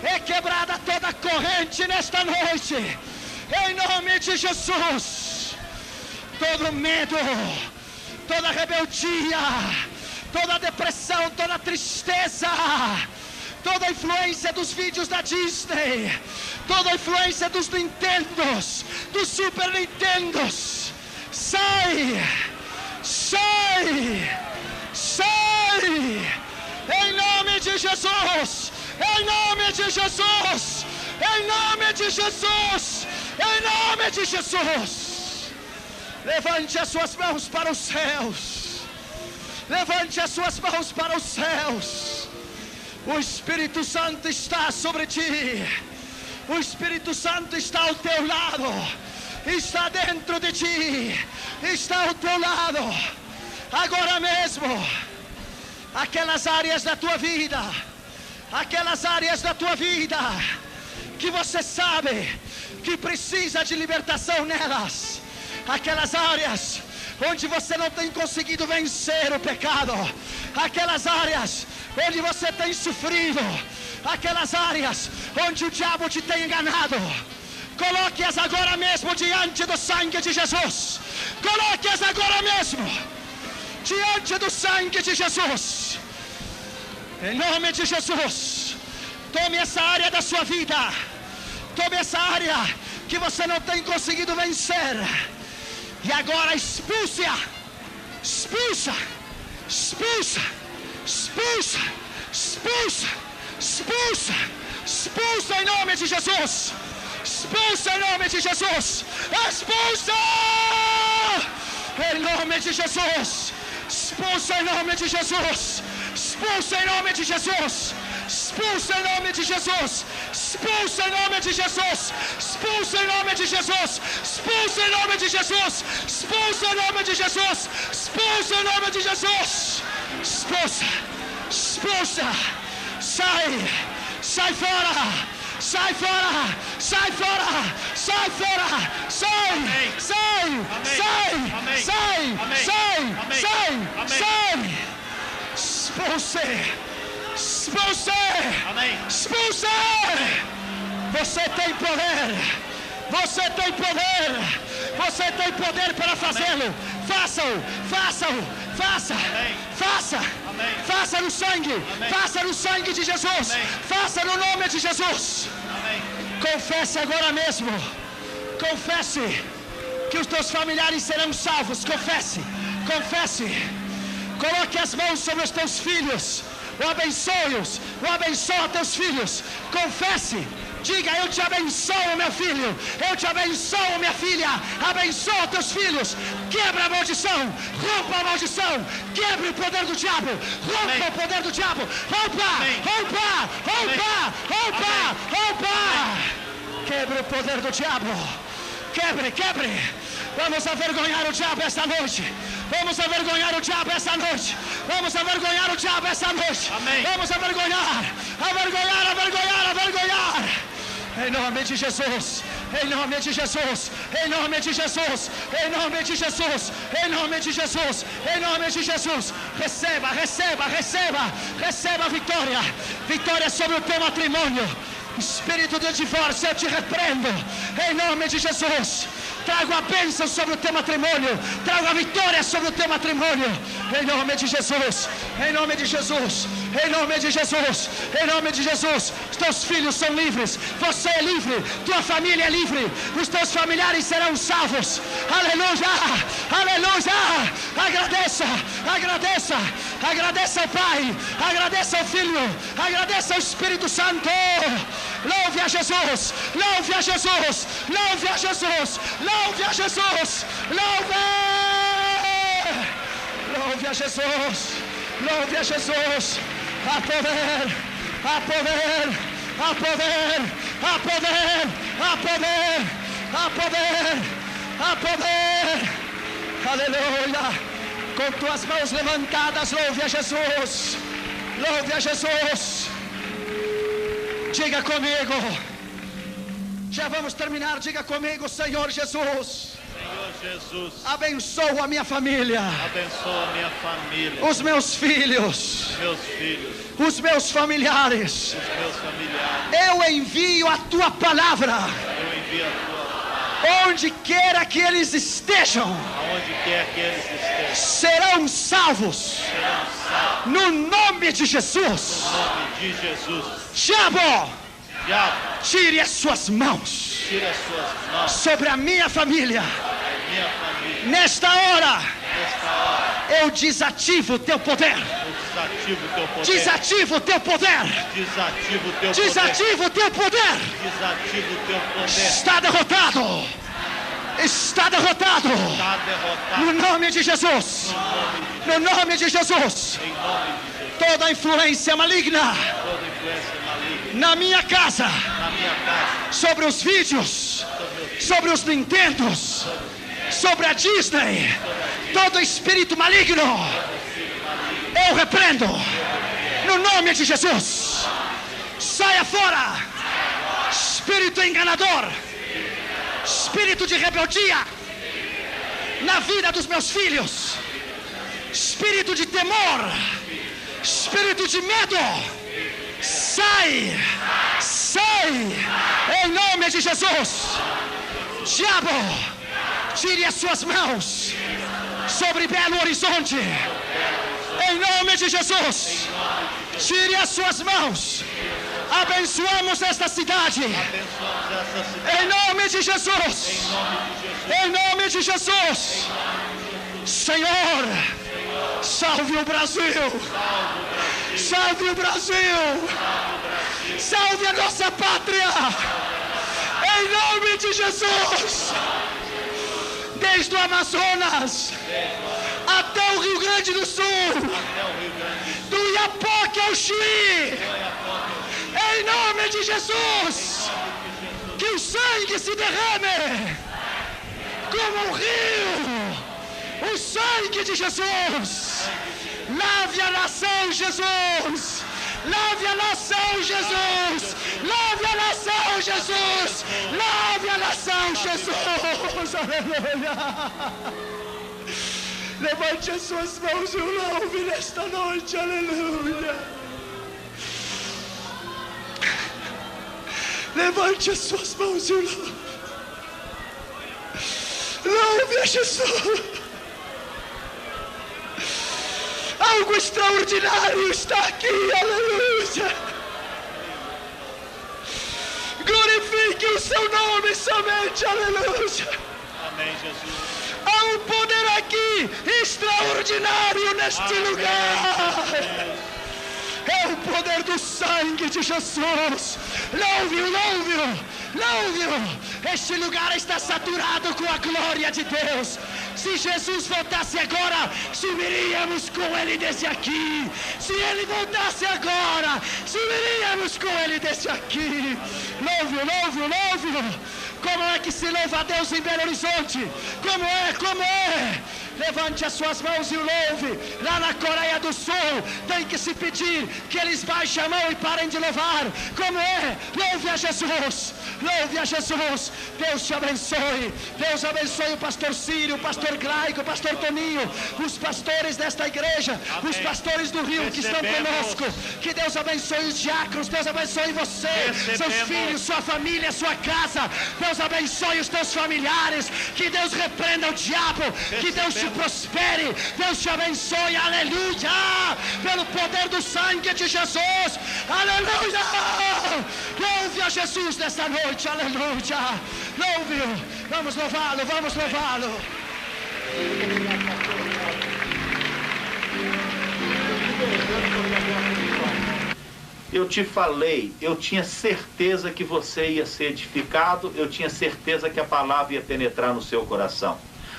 S3: É quebrada toda corrente nesta noite. Em nome de Jesus. Todo medo, toda rebeldia, toda depressão, toda tristeza, toda influência dos vídeos da Disney, toda influência dos Nintendos, dos Super Nintendos, sai, sai, sai, em nome de Jesus, em nome de Jesus, em nome de Jesus, em nome de Jesus. Levante as suas mãos para os céus. Levante as suas mãos para os céus. O Espírito Santo está sobre ti. O Espírito Santo está ao teu lado. Está dentro de ti. Está ao teu lado. Agora mesmo. Aquelas áreas da tua vida. Aquelas áreas da tua vida que você sabe que precisa de libertação nelas. Aquelas áreas onde você não tem conseguido vencer o pecado, aquelas áreas onde você tem sofrido, aquelas áreas onde o diabo te tem enganado, coloque-as agora mesmo diante do sangue de Jesus. Coloque-as agora mesmo diante do sangue de Jesus. Em nome de Jesus, tome essa área da sua vida, tome essa área que você não tem conseguido vencer. E agora expulsa, expulsa, expulsa, expulsa, expulsa, expulsa, expulsa em nome de Jesus, expulsa em nome de Jesus, expulsa em nome de Jesus, expulsa em nome de Jesus, expulsa em nome de Jesus, expulsa em nome de Jesus, expulsa em nome de Jesus, expulsa em nome de Jesus, expulsa em nome de Jesus, expulsa em nome de Jesus, expulsa em nome de Jesus, expulsa, expulsa, sai, sai fora, sai fora, sai fora, sai fora, sai, sai, sai, sai, sai, sai, sai, expulse. Expulse! Amém. Expulse! Você tem poder! Você tem poder! Você tem poder para fazê-lo! Faça-o! Faça-o! Faça,
S1: Amém.
S3: faça,
S1: Amém.
S3: faça no sangue,
S1: Amém.
S3: faça no sangue de Jesus,
S1: Amém.
S3: faça no nome de Jesus.
S1: Amém.
S3: Confesse agora mesmo, confesse que os teus familiares serão salvos. Confesse, confesse. Coloque as mãos sobre os teus filhos, o abençoe-os, o abençoa teus filhos. Confesse, diga: eu te abençoo, meu filho, eu te abençoo, minha filha. Abençoa teus filhos. Quebra a maldição, rompa a maldição, quebre o poder do diabo, rompa
S1: Amém.
S3: o poder do diabo, rompa,
S1: Amém.
S3: rompa, rompa, rompa, rompa. Quebre o poder do diabo, quebre, quebre. Vamos avergonhar o diabo esta noite. Vamos avergonhar o diabo esta noite. Vamos avergonhar o diabo esta noite.
S1: Amém.
S3: Vamos avergonhar, avergonhar, avergonhar, avergonhar. Em nome de Jesus, em nome de Jesus, em nome de Jesus, em nome de Jesus, em nome de Jesus, em nome de Jesus. Receba, receba, receba, receba a vitória. Vitória sobre o teu matrimônio. Espírito de divórcio, eu te repreendo. Em nome de Jesus. Trago a bênção sobre o teu matrimônio. Trago a vitória sobre o teu matrimônio. Em nome de Jesus. Em nome de Jesus. Em nome de Jesus. Em nome de Jesus. Os teus filhos são livres. Você é livre. Tua família é livre. Os teus familiares serão salvos. Aleluia. Aleluia. Agradeça. Agradeça. Agradeça ao Pai. Agradeça ao Filho. Agradeça ao Espírito Santo. Louve a Jesus. Louve a Jesus. Louve a Jesus. Louve a Jesus. Louve. Louve a Jesus. Louve a Jesus. Há poder. Há poder. Há poder. Há poder. Há poder. Há poder. Há poder. Aleluia. Com tuas mãos levantadas, louve a Jesus. Louve a Jesus. Diga comigo. Já vamos terminar. Diga comigo: Senhor Jesus.
S1: Senhor Jesus,
S3: Abençoa a minha família.
S1: abençoa minha família,
S3: Os meus filhos.
S1: meus filhos,
S3: Os meus familiares.
S1: os meus familiares.
S3: Eu envio a tua palavra.
S1: Eu envio a tua palavra.
S3: Onde queira que eles estejam,
S1: Aonde quer que eles estejam,
S3: serão salvos.
S1: serão salvos.
S3: No nome de Jesus.
S1: Em nome de Jesus.
S3: Diabo,
S1: Diabo,
S3: tire as suas mãos
S1: tira as suas mãos
S3: sobre a minha família.
S1: da minha família.
S3: Nesta hora,
S1: Nesta hora,
S3: eu desativo o teu poder.
S1: eu desativo o teu poder.
S3: Desativo o teu poder.
S1: Desativo o teu poder.
S3: Desativo o teu poder.
S1: Desativo o teu poder.
S3: Está derrotado. Está derrotado.
S1: Está derrotado.
S3: No nome de Jesus. No nome de Jesus.
S1: Em nome de Jesus.
S3: Toda influência maligna
S1: Toda influência maligna
S3: na minha casa,
S1: na minha casa,
S3: sobre os vídeos, sobre os Nintendos, sobre a Disney, todo espírito maligno, eu repreendo. No nome de Jesus. Saia fora. Espírito enganador. Espírito de rebeldia na vida dos meus filhos. Espírito de temor. Espírito de medo. Sai. Sai. Em nome de Jesus. Diabo, tire as suas mãos sobre Belo Horizonte. Em nome de Jesus. Tire as suas mãos. Abençoamos esta cidade.
S1: abençoamos essa cidade.
S3: Em nome de Jesus. Em nome de Jesus. Senhor, salve o Brasil. Salve o Brasil. Salve a nossa pátria. Em nome de Jesus. Desde o Amazonas até o Rio Grande do Sul. Do Iapoque ao Chuí. Em nome de Jesus. Que o sangue se derrame como um rio. O sangue de Jesus. Lave a nação, Jesus. Lave a nação, Jesus. Lave a nação, Jesus. Lave a nação, Jesus. Aleluia. Levante as suas mãos e o louve nesta noite. Aleluia. Levante as suas mãos e o louve. Louve a Jesus. Algo extraordinário está aqui, aleluia. Glorifique o seu nome somente, aleluia.
S1: Amém, Jesus.
S3: Há um poder aqui extraordinário neste lugar. É o poder do sangue de Jesus. Louve-o, louve-o. Louve-o. Este lugar está saturado com a glória de Deus. Se Jesus voltasse agora, subiríamos com Ele desde aqui. Se Ele voltasse agora, subiríamos com Ele desde aqui. Louve-o, louve-o, louve-o. Como é que se louva a Deus em Belo Horizonte? Como é? Levante as suas mãos e o louve. Lá na Coreia do Sul, tem que se pedir que eles baixem a mão e parem de louvar. Como é? Louve a Jesus. Louve a Jesus. Deus te abençoe. Deus abençoe o pastor Círio, o pastor Glaico, o pastor Toninho, os pastores desta igreja, amém. Os pastores do Rio que estão conosco. Que Deus abençoe os diáconos. Deus abençoe você, seus filhos, sua família, sua casa. Deus abençoe os teus familiares. Que Deus repreenda o diabo. Que Deus te prospere. Deus te abençoe. Aleluia. Pelo poder do sangue de Jesus. Aleluia. Louve a Jesus nesta noite. Aleluia. Louve-o. Vamos louvá-lo. Vamos louvá-lo.
S1: Eu te falei, eu tinha certeza que você ia ser edificado, eu tinha certeza que a palavra ia penetrar no seu coração.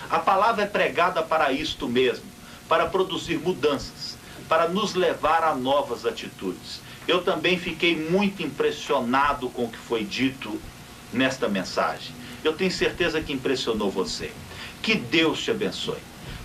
S1: A palavra é pregada para isto mesmo, para produzir mudanças, para nos levar a novas atitudes. Eu também fiquei muito impressionado com o que foi dito nesta mensagem. Eu tenho certeza que impressionou você. Que Deus te abençoe.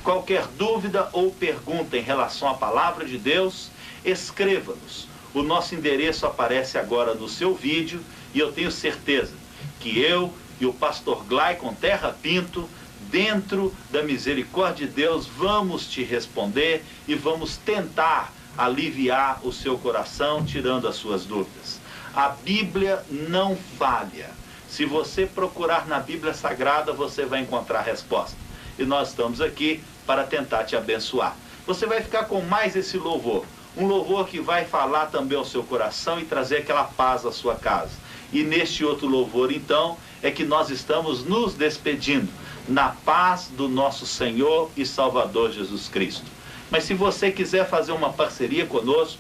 S1: Qualquer dúvida ou pergunta em relação à palavra de Deus, escreva-nos. O nosso endereço aparece agora no seu vídeo e eu tenho certeza que eu e o pastor Glaicon Terra Pinto, dentro da misericórdia de Deus, vamos te responder e vamos tentar aliviar o seu coração, tirando as suas dúvidas. A Bíblia não falha. Se você procurar na Bíblia Sagrada, você vai encontrar a resposta. E nós estamos aqui para tentar te abençoar. Você vai ficar com mais esse louvor. Um louvor que vai falar também ao seu coração e trazer aquela paz à sua casa. E neste outro louvor, então, é que nós estamos nos despedindo na paz do nosso Senhor e Salvador Jesus Cristo. Mas se você quiser fazer uma parceria conosco,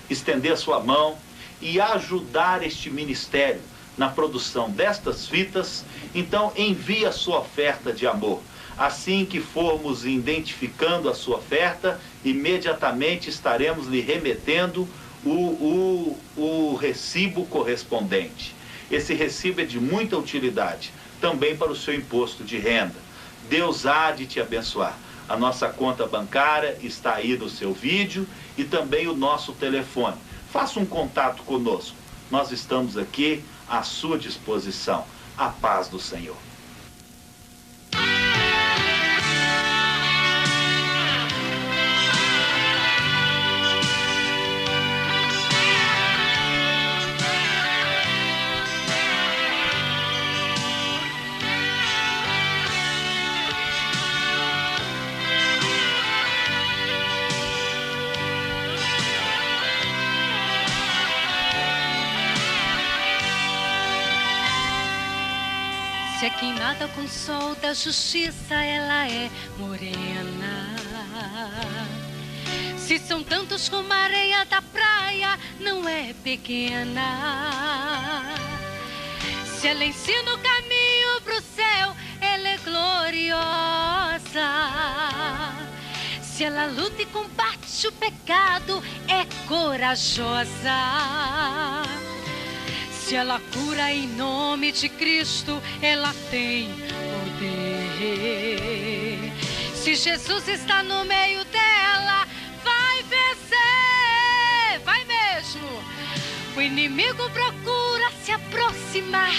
S1: estender a sua mão e ajudar este ministério na produção destas fitas, então envie a sua oferta de amor. Assim que formos identificando a sua oferta, imediatamente estaremos lhe remetendo o recibo correspondente. Esse recibo é de muita utilidade, também para o seu imposto de renda. Deus há de te abençoar. A nossa conta bancária está aí no seu vídeo e também o nosso telefone. Faça um contato conosco. Nós estamos aqui à sua disposição. A paz do Senhor.
S4: Se é queimada com o sol da justiça, ela é morena. Se são tantos como a areia da praia, não é pequena. Se ela ensina o caminho pro céu, ela é gloriosa. Se ela luta e combate o pecado, é corajosa. Se ela cura em nome de Cristo, ela tem poder. Se Jesus está no meio dela, vai vencer, vai mesmo. O inimigo procura se aproximar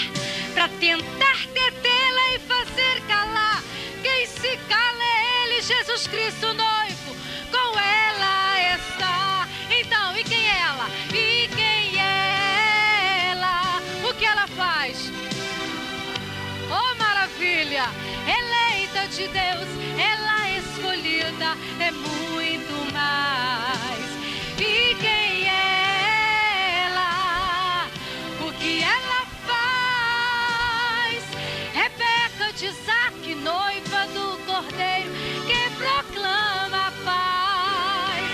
S4: para tentar detê-la e fazer calar. Quem se cala é ele, Jesus Cristo noivo, com ela está. Então, e quem é ela? E quem é ela? O que ela faz? Oh, maravilha! Eleita de Deus, ela é escolhida, é muito mais. mais. E quem é ela? O que ela faz? Rebeca de Isaac, noiva do Cordeiro, que proclama a paz.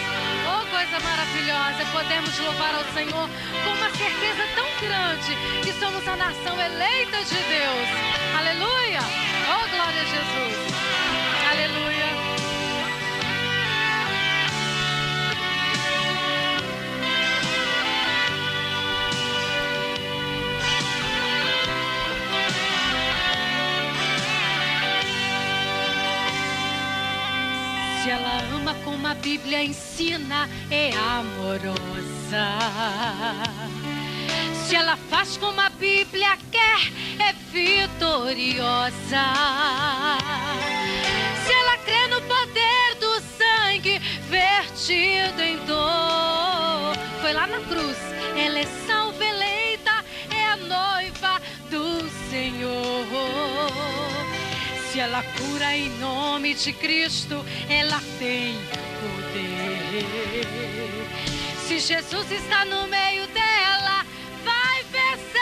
S4: Oh, coisa maravilhosa, podemos louvar ao Senhor com uma certeza tão grande que somos a nação eleita de Deus. Aleluia! Oh, glória a Jesus! Aleluia! Se ela ama como a Bíblia ensina, é amorosa. Se ela faz como a Bíblia quer, é vitoriosa. Se ela crê no poder do sangue vertido em dor, foi lá na cruz, ela é salva eleita, é a noiva do Senhor. Se ela cura em nome de Cristo, ela tem poder. Se Jesus está no meio dela, vai vencer.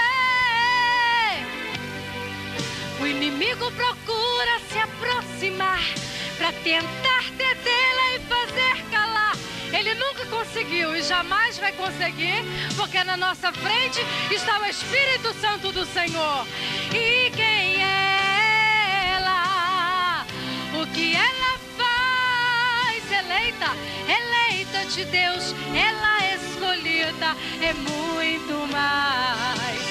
S4: O inimigo procura se aproximar para tentar detê-la e fazer calar. Ele nunca conseguiu e jamais vai conseguir, porque na nossa frente está o Espírito Santo do Senhor. E quem é ela? O que ela faz? Eleita de Deus, ela é escolhida, é muito mais.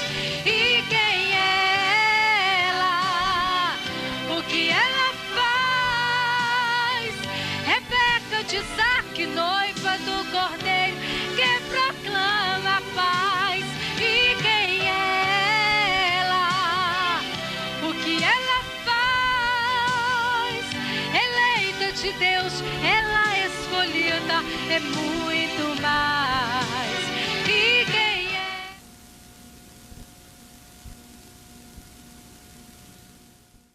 S4: E quem é ela? O que ela faz? Rebeca de Isaac, noiva do Cordeiro, que proclama a paz. E quem é ela? O que ela faz? Eleita de Deus, ela é escolhida, é muito mais.